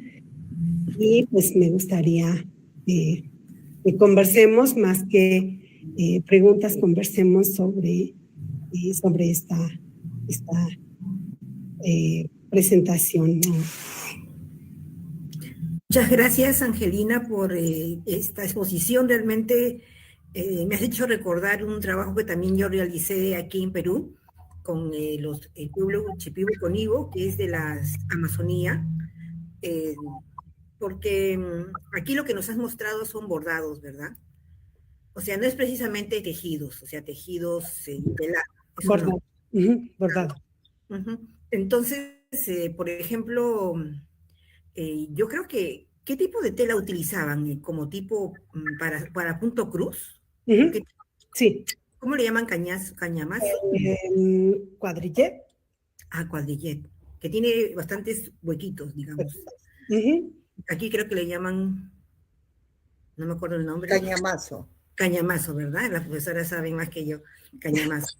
y pues me gustaría que conversemos, más que preguntas, conversemos sobre esta presentación, ¿no? Muchas gracias, Angelina, por esta exposición. Realmente me has hecho recordar un trabajo que también yo realicé aquí en Perú con el pueblo Shipibo Conibo, que es de la Amazonía, porque aquí lo que nos has mostrado son bordados, ¿verdad? O sea, no es precisamente tejidos, o sea, tejidos en tela. Bordado. Bordado. Entonces, por ejemplo, yo creo que, ¿qué tipo de tela utilizaban? ¿Como tipo para punto cruz? Sí. ¿Cómo le llaman cañamas? Cuadrillet. Ah, cuadrillet, que tiene bastantes huequitos, digamos. Aquí creo que le llaman, no me acuerdo el nombre. Cañamazo. Cañamazo, ¿verdad? Las profesoras saben más que yo, cañamazo.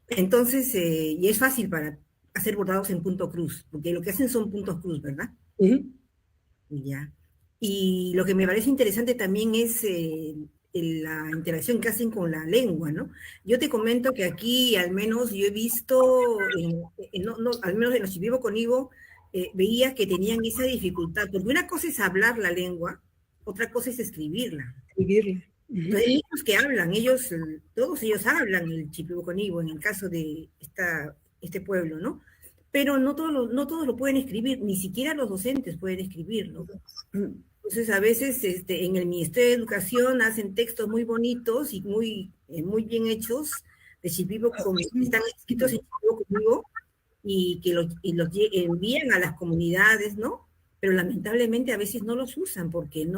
Entonces, y es fácil para hacer bordados en punto cruz, porque lo que hacen son puntos cruz, ¿verdad? Ya. Y lo que me parece interesante también es la interacción que hacen con la lengua, ¿no? Yo te comento que aquí, al menos yo he visto, al menos en los Shipibo con Ivo, veía que tenían esa dificultad, porque una cosa es hablar la lengua, otra cosa es escribirla. Escribirla. Hay niños que hablan, todos ellos hablan el Chipibo en el caso de este pueblo, ¿no? Pero no todos lo pueden escribir, ni siquiera los docentes pueden escribirlo. Entonces, a veces en el Ministerio de Educación hacen textos muy bonitos y muy bien hechos de Shipibo, están escritos en Shipibo conmigo y que los envían a las comunidades, ¿no? Pero lamentablemente a veces no los usan porque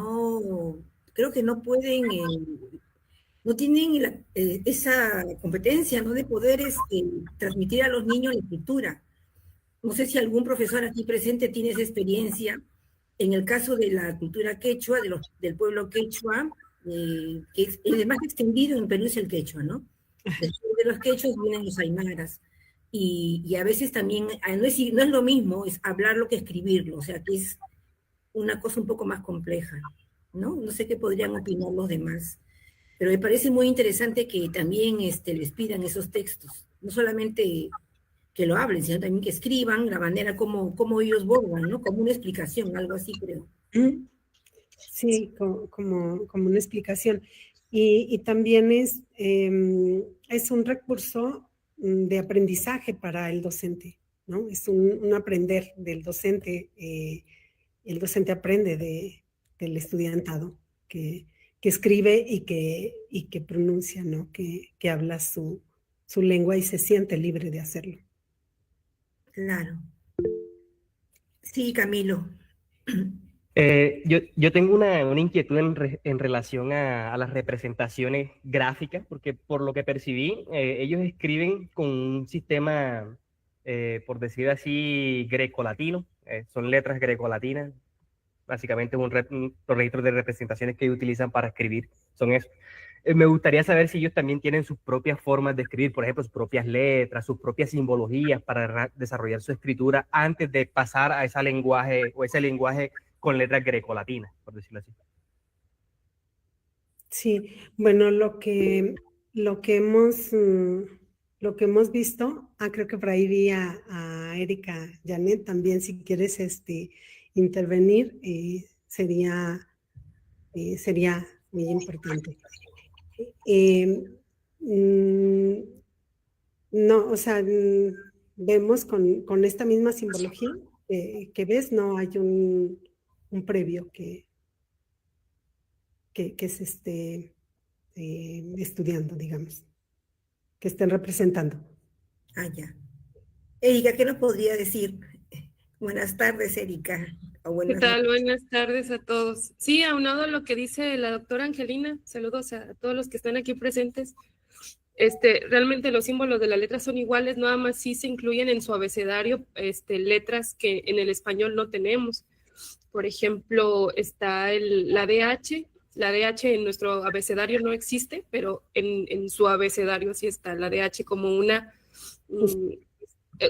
creo que no pueden, no tienen esa competencia, ¿no? De poder transmitir a los niños la escritura. No sé si algún profesor aquí presente tiene esa experiencia. En el caso de la cultura quechua, del pueblo quechua, que es el más extendido en Perú es el quechua, ¿no? Después de los quechuas vienen los aymaras. Y a veces también, no es lo mismo, es hablarlo que escribirlo, o sea, que es una cosa un poco más compleja, ¿no? No sé qué podrían opinar los demás, pero me parece muy interesante que también les pidan esos textos, no solamente que lo hablen, sino también que escriban la manera como ellos bordan, ¿no? Como una explicación, algo así creo. Sí, como una explicación. Y también es un recurso de aprendizaje para el docente, ¿no? Es un aprender del docente. El docente aprende del estudiantado que escribe y que pronuncia, ¿no? Que habla su lengua y se siente libre de hacerlo. Claro. Sí, Camilo. Yo tengo una inquietud en relación a las representaciones gráficas, porque por lo que percibí, ellos escriben con un sistema, por decir así, grecolatino, son letras grecolatinas, básicamente un registro de representaciones que ellos utilizan para escribir, son eso. Me gustaría saber si ellos también tienen sus propias formas de escribir, por ejemplo, sus propias letras, sus propias simbologías para desarrollar su escritura antes de pasar a ese lenguaje con letras grecolatinas, por decirlo así. Sí, bueno, lo que hemos visto, creo que por ahí vi a Erika Janet también, si quieres intervenir, sería muy importante. No, o sea, vemos con esta misma simbología que ves, no hay un previo que se esté estudiando, digamos, que estén representando. Ya. Erika, ¿qué nos podría decir? Buenas tardes, Erika. ¿Qué tal? Buenas tardes a todos. Sí, aunado a lo que dice la doctora Angelina, saludos a todos los que están aquí presentes. Realmente los símbolos de la letra son iguales, nada más sí se incluyen en su abecedario letras que en el español no tenemos. Por ejemplo, está la DH. La DH en nuestro abecedario no existe, pero en su abecedario sí está la DH como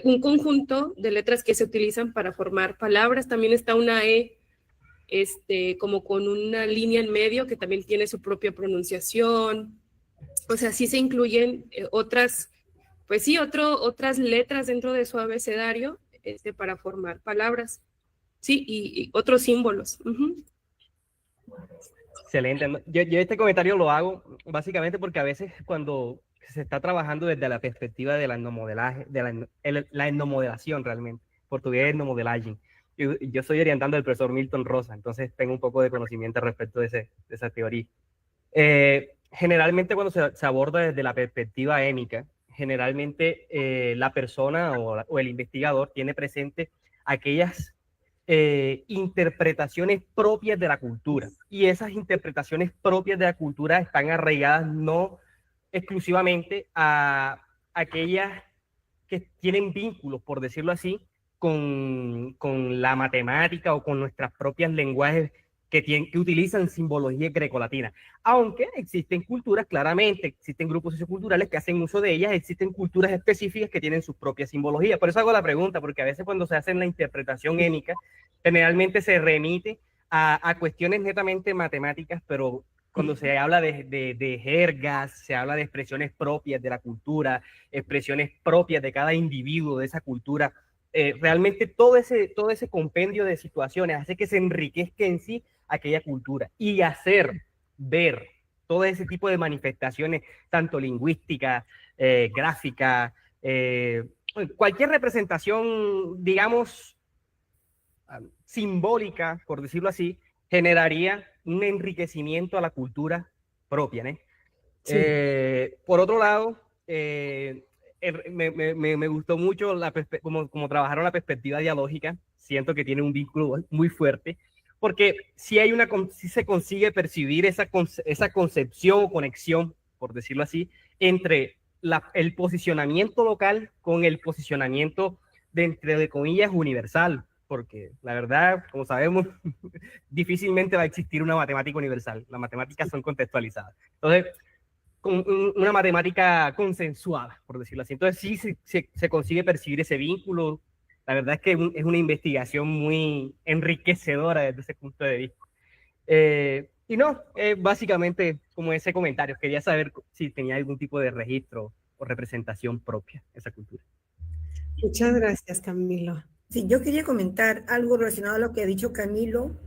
un conjunto de letras que se utilizan para formar palabras. También está una E, como con una línea en medio que también tiene su propia pronunciación. O sea, sí se incluyen otras letras dentro de su abecedario para formar palabras. Sí, y otros símbolos. Excelente. Yo este comentario lo hago básicamente porque a veces cuando se está trabajando desde la perspectiva del etnomodelaje, de la etnomodelación realmente, portugués etnomodelaging. Yo soy orientando del profesor Milton Rosa, entonces tengo un poco de conocimiento respecto de esa teoría. Generalmente cuando se aborda desde la perspectiva émica, generalmente la persona o el investigador tiene presente aquellas interpretaciones propias de la cultura, y esas interpretaciones propias de la cultura están arraigadas no exclusivamente a aquellas que tienen vínculos, por decirlo así, con la matemática o con nuestras propias lenguajes que utilizan simbología grecolatina. Aunque existen culturas, claramente, existen grupos socioculturales que hacen uso de ellas, existen culturas específicas que tienen su propia simbología. Por eso hago la pregunta, porque a veces cuando se hace la interpretación énica, generalmente se remite a cuestiones netamente matemáticas, pero cuando se habla de jergas, se habla de expresiones propias de la cultura, expresiones propias de cada individuo de esa cultura, realmente todo ese compendio de situaciones hace que se enriquezca en sí aquella cultura y hacer ver todo ese tipo de manifestaciones, tanto lingüísticas, gráficas, cualquier representación, digamos, simbólica, por decirlo así, generaría un enriquecimiento a la cultura propia, ¿no? Sí. Por otro lado, me gustó mucho como trabajaron la perspectiva dialógica. Siento que tiene un vínculo muy fuerte, porque si se consigue percibir esa concepción o conexión, por decirlo así, entre el posicionamiento local con el posicionamiento de comillas universal, porque la verdad, como sabemos, difícilmente va a existir una matemática universal. Las matemáticas son contextualizadas. Entonces, con una matemática consensuada, por decirlo así. Entonces sí se consigue percibir ese vínculo. La verdad es que es una investigación muy enriquecedora desde ese punto de vista. Y no, básicamente como ese comentario. Quería saber si tenía algún tipo de registro o representación propia de esa cultura. Muchas gracias, Camilo. Sí, yo quería comentar algo relacionado a lo que ha dicho Camilo.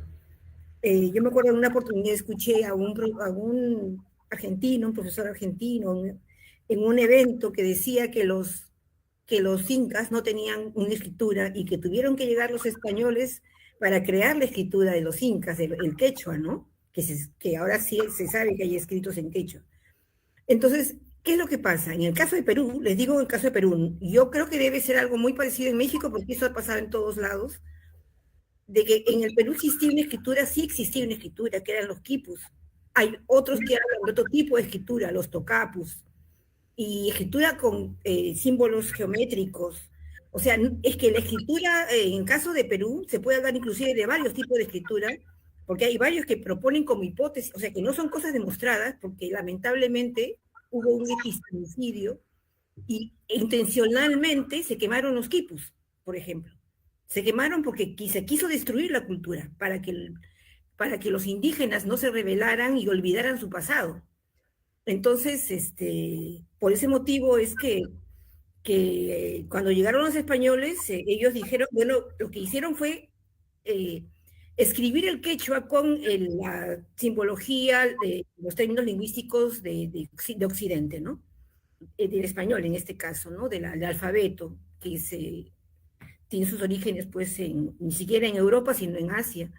Yo me acuerdo en una oportunidad escuché a un argentino, un profesor argentino, en un evento que decía que los incas no tenían una escritura y que tuvieron que llegar los españoles para crear la escritura de los incas, el quechua, ¿no? Que ahora sí se sabe que hay escritos en quechua. Entonces, ¿qué es lo que pasa? En el caso de Perú, les digo en el caso de Perú, yo creo que debe ser algo muy parecido en México, porque eso ha pasado en todos lados, de que en el Perú existía una escritura, sí existía una escritura, que eran los quipus. Hay otros que hablan de otro tipo de escritura, los tocapus, y escritura con símbolos geométricos. O sea, es que la escritura, en caso de Perú, se puede hablar inclusive de varios tipos de escritura, porque hay varios que proponen como hipótesis, o sea, que no son cosas demostradas, porque lamentablemente hubo un epistemicidio y intencionalmente se quemaron los quipus, por ejemplo. Se quemaron porque se quiso destruir la cultura, para que los indígenas no se rebelaran y olvidaran su pasado. Entonces, por ese motivo es que cuando llegaron los españoles, ellos dijeron, bueno, lo que hicieron fue escribir el quechua con la simbología de los términos lingüísticos de Occidente, ¿no? Del español en este caso, ¿no? Del alfabeto, que tiene sus orígenes, pues, ni siquiera en Europa, sino en Asia.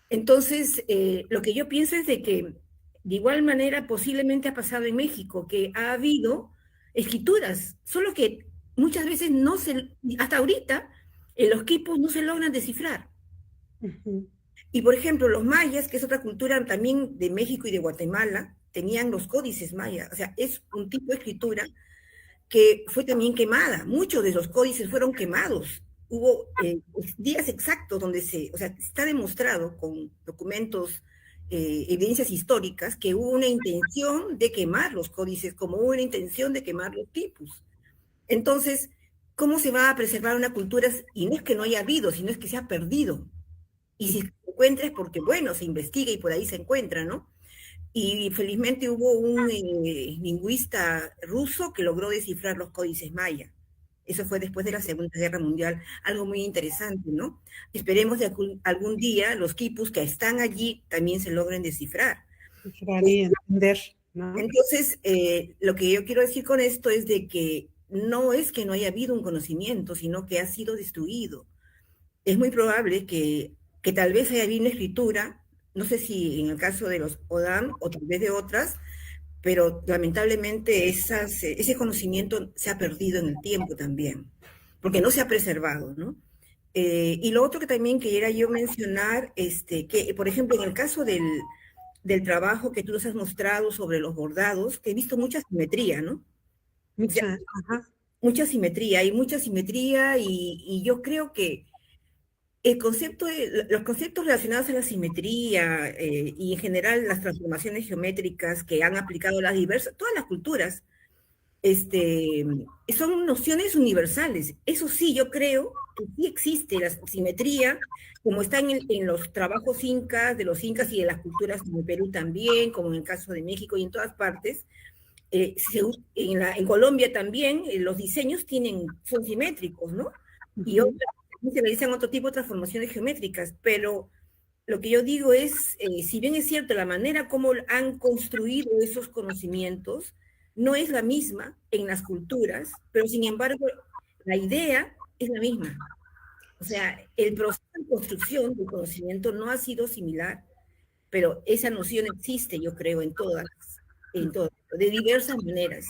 Entonces, lo que yo pienso es de que, de igual manera, posiblemente ha pasado en México, que ha habido escrituras, solo que muchas veces hasta ahorita, los quipus no se logran descifrar. Uh-huh. Y, por ejemplo, los mayas, que es otra cultura también de México y de Guatemala, tenían los códices mayas, o sea, es un tipo de escritura que fue también quemada. Muchos de los códices fueron quemados. Hubo días exactos donde está demostrado con documentos, evidencias históricas, que hubo una intención de quemar los códices, como hubo una intención de quemar los tipos. Entonces, ¿cómo se va a preservar una cultura? Y no es que no haya habido, sino es que se ha perdido. Y si se encuentra es porque, bueno, se investiga y por ahí se encuentra, ¿no? Y felizmente hubo un lingüista ruso que logró descifrar los códices maya. Eso fue después de la Segunda Guerra Mundial, algo muy interesante, ¿no? Esperemos de algún día los quipus que están allí también se logren descifrar. Y entender, ¿no? Entonces, lo que yo quiero decir con esto es de que no es que no haya habido un conocimiento, sino que ha sido destruido. Es muy probable que tal vez haya habido una escritura, no sé si en el caso de los Odam o tal vez de otras, pero lamentablemente ese conocimiento se ha perdido en el tiempo también, porque no se ha preservado, ¿no? Y lo otro que también quería yo mencionar, que por ejemplo en el caso del trabajo que tú nos has mostrado sobre los bordados, que he visto mucha simetría, ¿no? Mucha, mucha simetría, hay mucha simetría y yo creo que Los conceptos relacionados a la simetría y en general las transformaciones geométricas que han aplicado todas las culturas, son nociones universales. Eso sí, yo creo que sí existe la simetría, como está en los trabajos incas, de los incas y de las culturas como Perú también, como en el caso de México y en todas partes. En Colombia también los diseños son simétricos, ¿no? Y otras se realizan otro tipo de transformaciones geométricas, pero lo que yo digo es, si bien es cierto, la manera como han construido esos conocimientos no es la misma en las culturas, pero sin embargo, la idea es la misma. O sea, el proceso de construcción del conocimiento no ha sido similar, pero esa noción existe, yo creo, en todas, de diversas maneras.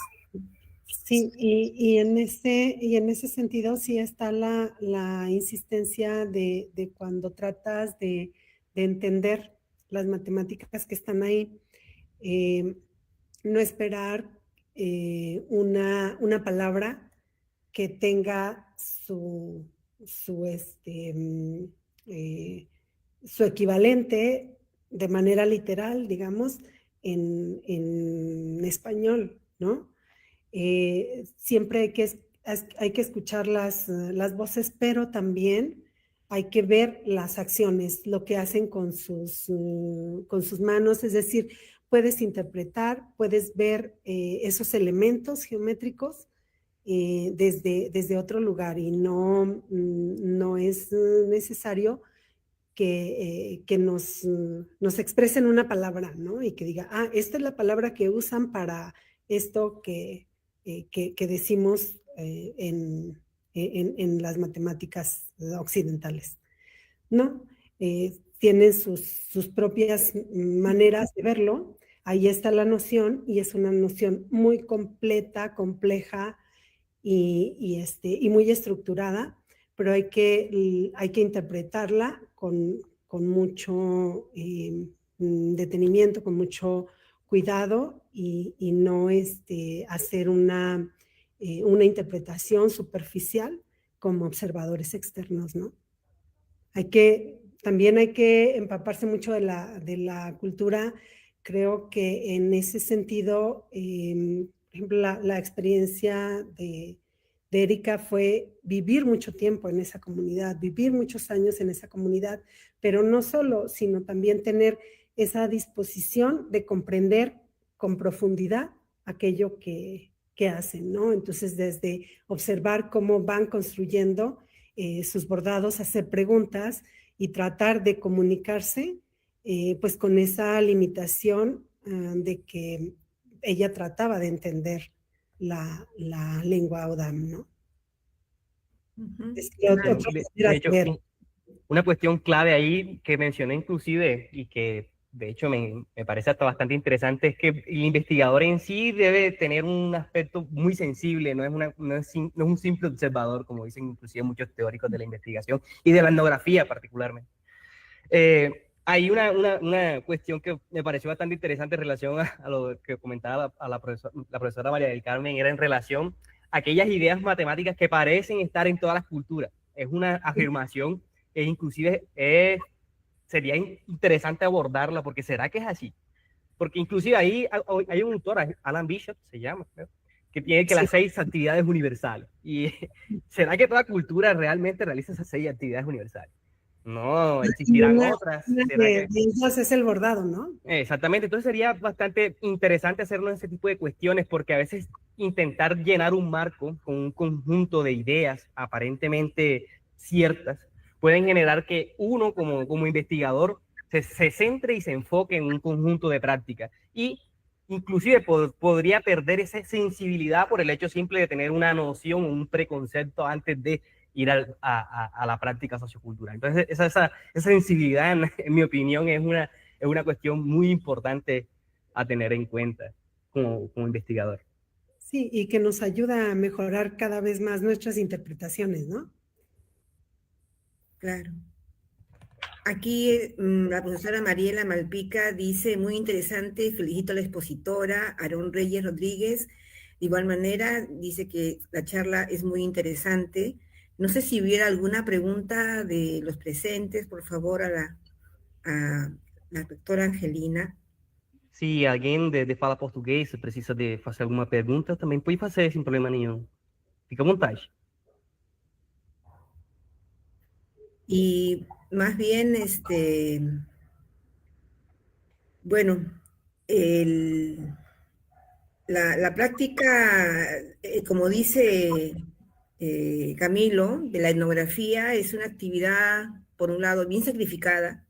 Sí, y en ese sentido sí está la insistencia de cuando tratas de entender las matemáticas que están ahí, no esperar una palabra que tenga su equivalente de manera literal, digamos, en español, ¿no? Siempre hay que escuchar las voces, pero también hay que ver las acciones, lo que hacen con sus manos, es decir, puedes interpretar, puedes ver esos elementos geométricos desde otro lugar y no es necesario que nos expresen una palabra, ¿no? Y que diga, esta es la palabra que usan para esto que decimos en las matemáticas occidentales, ¿no? Tienen sus propias maneras de verlo, ahí está la noción y es una noción muy completa, compleja y muy estructurada, pero hay que interpretarla con mucho detenimiento, con mucho cuidado y no hacer una interpretación superficial como observadores externos, ¿no? También hay que empaparse mucho de la cultura. Creo que en ese sentido, por ejemplo, la experiencia de Erika fue vivir mucho tiempo en esa comunidad, vivir muchos años en esa comunidad, pero no solo, sino también tener esa disposición de comprender con profundidad aquello que hacen, ¿no? Entonces, desde observar cómo van construyendo sus bordados, hacer preguntas y tratar de comunicarse pues con esa limitación de que ella trataba de entender la lengua Odam, ¿no? De hecho, una cuestión clave ahí que mencioné inclusive y que de hecho me parece hasta bastante interesante es que el investigador en sí debe tener un aspecto muy sensible, no es un simple observador, como dicen inclusive muchos teóricos de la investigación y de la etnografía particularmente. Hay una cuestión que me pareció bastante interesante en relación a lo que comentaba la profesora María del Carmen, era en relación a aquellas ideas matemáticas que parecen estar en todas las culturas. Es una afirmación que inclusive sería interesante abordarla, porque ¿será que es así? Porque inclusive ahí hay un autor, Alan Bishop se llama, ¿no?, que tiene que las 6 actividades universales. ¿Y será que toda cultura realmente realiza esas 6 actividades universales? No, existirán otras. De ellas es el bordado, ¿no? Exactamente, entonces sería bastante interesante hacernos ese tipo de cuestiones, porque a veces intentar llenar un marco con un conjunto de ideas aparentemente ciertas pueden generar que uno como investigador se centre y se enfoque en un conjunto de prácticas y inclusive podría perder esa sensibilidad por el hecho simple de tener una noción, un preconcepto antes de ir a la práctica sociocultural. Entonces, esa sensibilidad, en mi opinión, es una cuestión muy importante a tener en cuenta como investigador. Sí, y que nos ayuda a mejorar cada vez más nuestras interpretaciones, ¿no? Claro. Aquí la profesora Mariela Malpica dice, muy interesante, felicito a la expositora, Aarón Reyes Rodríguez. De igual manera, dice que la charla es muy interesante. No sé si hubiera alguna pregunta de los presentes, por favor, a la doctora Angelina. Se alguém de fala português precisa de fazer alguma pergunta, também pode fazer sem problema nenhum. Fica à vontade. Y más bien, bueno, la práctica, como dice Camilo, de la etnografía es una actividad, por un lado, bien sacrificada,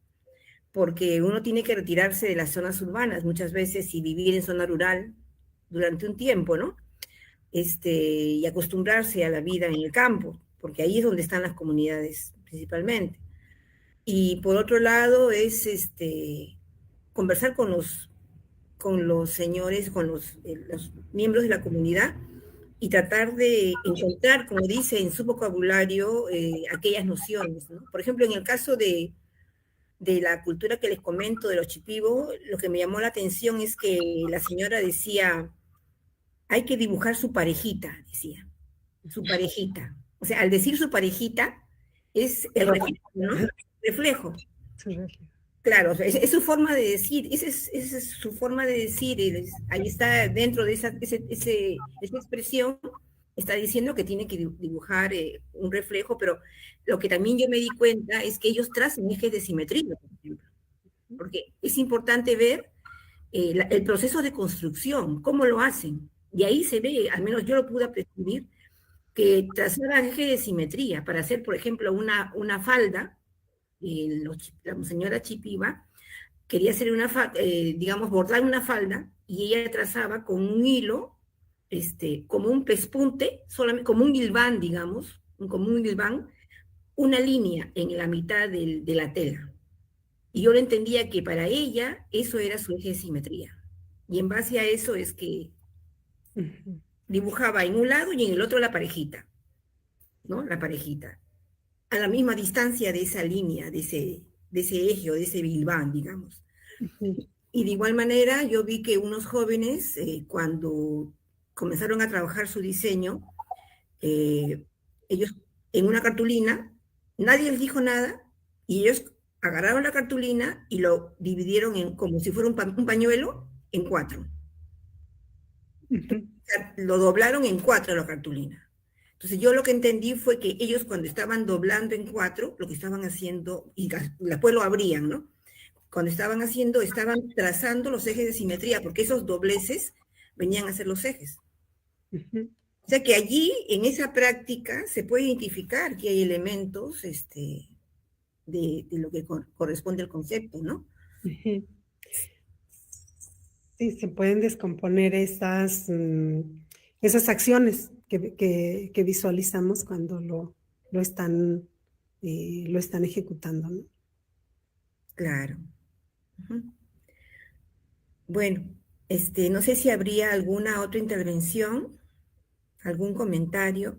porque uno tiene que retirarse de las zonas urbanas muchas veces y vivir en zona rural durante un tiempo, ¿no? Y acostumbrarse a la vida en el campo, porque ahí es donde están las comunidades principalmente. Y por otro lado es conversar con los señores, con los miembros de la comunidad y tratar de encontrar, como dice en su vocabulario, aquellas nociones, ¿no? Por ejemplo, en el caso de la cultura que les comento de los Shipibo, lo que me llamó la atención es que la señora decía, hay que dibujar su parejita, decía, su parejita. O sea, al decir su parejita, es el reflejo, ¿no? Reflejo. Claro, es su forma de decir, esa es su forma de decir, ahí está dentro de esa expresión, está diciendo que tiene que dibujar un reflejo, pero lo que también yo me di cuenta es que ellos trazan ejes de simetría, por ejemplo, porque es importante ver el proceso de construcción, cómo lo hacen, y ahí se ve, al menos yo lo pude percibir, que trazaban ejes de simetría para hacer, por ejemplo, una falda. La señora Shipiba quería hacer digamos, bordar una falda, y ella trazaba con un hilo, como un pespunte, solamente, como un hilván, digamos, como un hilván, una línea en la mitad de la tela. Y yo le entendía que para ella eso era su eje de simetría. Y en base a eso es que dibujaba en un lado y en el otro la parejita, ¿no? La parejita. A la misma distancia de esa línea, de ese eje o de ese bilbán, digamos. Y de igual manera yo vi que unos jóvenes, cuando comenzaron a trabajar su diseño, ellos en una cartulina, nadie les dijo nada, y ellos agarraron la cartulina y lo dividieron como si fuera un pañuelo en 4. O sea, lo doblaron en 4 la cartulina. Entonces yo lo que entendí fue que ellos cuando estaban doblando en 4, lo que estaban haciendo, y después lo abrían, ¿no? Cuando estaban trazando los ejes de simetría, porque esos dobleces venían a ser los ejes. O sea que allí, en esa práctica, se puede identificar que hay elementos de lo que corresponde al concepto, ¿no? Sí, se pueden descomponer esas acciones que visualizamos cuando lo están ejecutando, ¿no? Claro. Bueno, no sé si habría alguna otra intervención, algún comentario.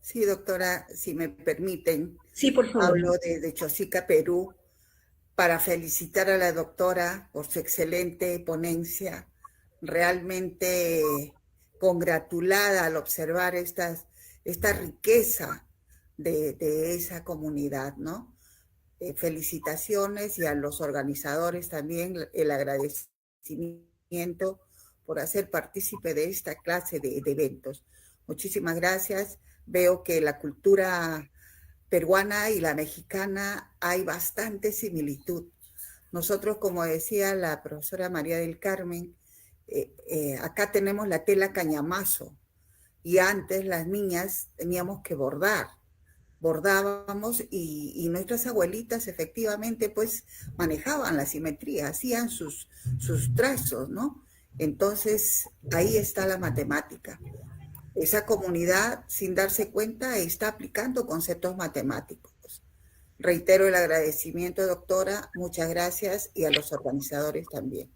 Sí, doctora, si me permiten. Sí, por favor. Hablo desde Chosica, Perú, para felicitar a la doctora por su excelente ponencia. Realmente congratulada al observar esta riqueza de esa comunidad, ¿no? Felicitaciones, y a los organizadores también el agradecimiento por hacer partícipe de esta clase de eventos. Muchísimas gracias. Veo que la cultura peruana y la mexicana hay bastante similitud. Nosotros, como decía la profesora María del Carmen, acá tenemos la tela cañamazo, y antes las niñas teníamos que bordábamos, y nuestras abuelitas efectivamente pues manejaban la simetría, hacían sus trazos, ¿no? Entonces ahí está la matemática. Esa comunidad, sin darse cuenta, está aplicando conceptos matemáticos. Reitero el agradecimiento, doctora, muchas gracias, y a los organizadores también.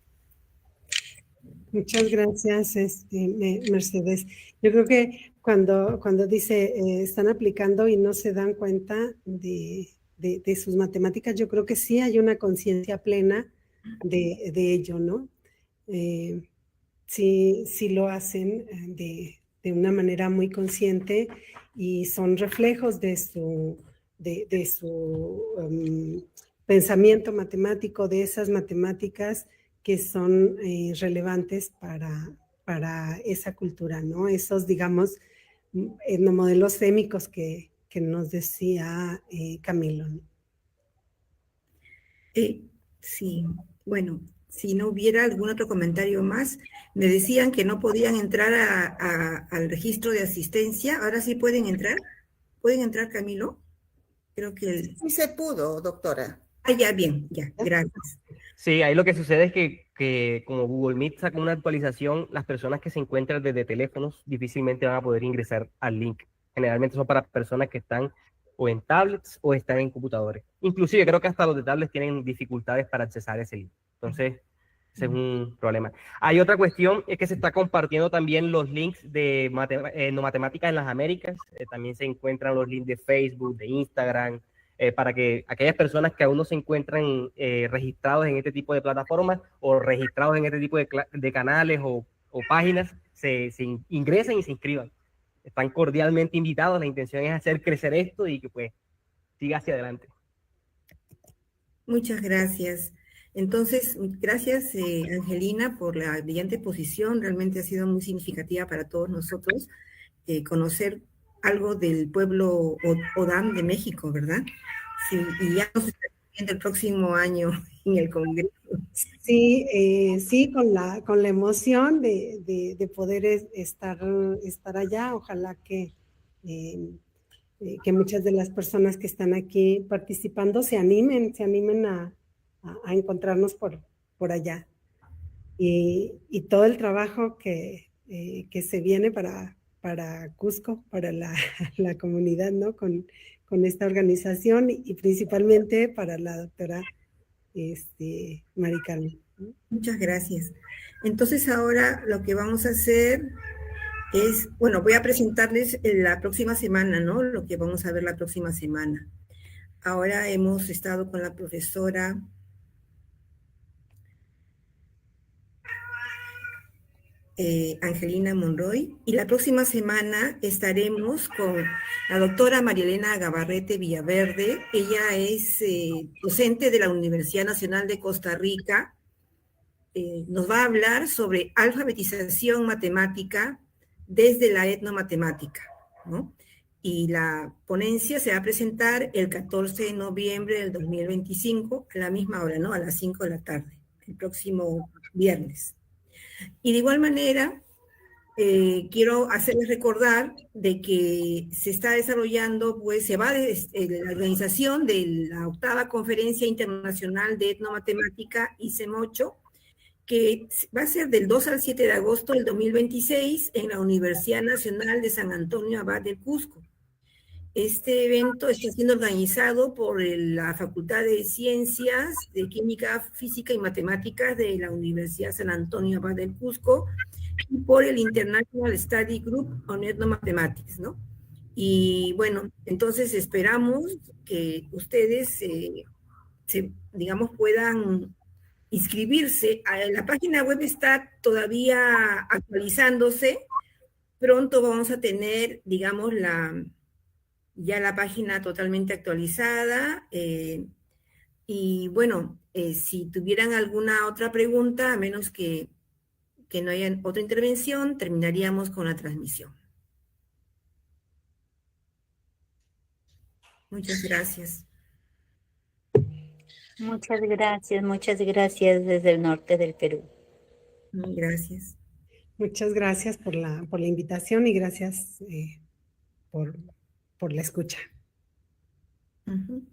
Muchas gracias, Mercedes. Yo creo que cuando dice están aplicando y no se dan cuenta de sus matemáticas, yo creo que sí hay una conciencia plena de ello, ¿no? sí lo hacen de una manera muy consciente y son reflejos de su pensamiento matemático, de esas matemáticas que son relevantes para esa cultura, ¿no? Esos, digamos, etnomodelos sémicos que nos decía Camilo, ¿no? Sí, bueno, si no hubiera algún otro comentario más, me decían que no podían entrar al registro de asistencia. ¿Ahora sí pueden entrar? ¿Pueden entrar, Camilo? Creo que... Sí se pudo, doctora. Ah, ya, bien, ya, gracias. Sí, ahí lo que sucede es que como Google Meet saca una actualización, las personas que se encuentran desde teléfonos difícilmente van a poder ingresar al link. Generalmente son para personas que están o en tablets o están en computadores. Inclusive creo que hasta los de tablets tienen dificultades para accesar a ese link. Entonces, ese es un problema. Hay otra cuestión, es que se está compartiendo también los links de no matemáticas en las Américas. También se encuentran los links de Facebook, de Instagram, para que aquellas personas que aún no se encuentran registrados en este tipo de plataformas o registrados en este tipo de canales o páginas, se ingresen y se inscriban. Están cordialmente invitados. La intención es hacer crecer esto y que pues siga hacia adelante. Muchas gracias. Entonces, gracias Angelina por la brillante exposición. Realmente ha sido muy significativa para todos nosotros conocer algo del pueblo Odam de México, ¿verdad? Sí, y ya nos está viendo el próximo año en el Congreso. Sí, con la emoción de poder estar allá. Ojalá que muchas de las personas que están aquí participando se animen a encontrarnos por allá. Y todo el trabajo que se viene para Cusco, para la comunidad, ¿no? Con esta organización y principalmente para la doctora Mari Carmen. Muchas gracias. Entonces ahora lo que vamos a hacer es, bueno, voy a presentarles la próxima semana, ¿no? Lo que vamos a ver la próxima semana. Ahora hemos estado con la profesora Angelina Monroy, y la próxima semana estaremos con la doctora Marielena Gabarrete Villaverde. Ella es docente de la Universidad Nacional de Costa Rica. Nos va a hablar sobre alfabetización matemática desde la etnomatemática, ¿no? Y la ponencia se va a presentar el 14 de noviembre del 2025 a la misma hora, ¿no? A las 5 de la tarde, el próximo viernes. Y de igual manera, quiero hacerles recordar de que se está desarrollando, pues se va la organización de la 8ª Conferencia Internacional de Etnomatemática, ICEM8, que va a ser del 2 al 7 de agosto del 2026 en la Universidad Nacional de San Antonio Abad del Cusco. Este evento está siendo organizado por la Facultad de Ciencias de Química, Física y Matemáticas de la Universidad San Antonio Abad del Cusco y por el International Study Group on Ethnomathematics, ¿no? Y bueno, entonces esperamos que ustedes, digamos, puedan inscribirse. La página web está todavía actualizándose. Pronto vamos a tener, digamos, ya la página totalmente actualizada. Y bueno, si tuvieran alguna otra pregunta, a menos que no haya otra intervención, terminaríamos con la transmisión. Muchas gracias. Muchas gracias desde el norte del Perú. Gracias. Muchas gracias por la invitación y gracias por la escucha. Uh-huh.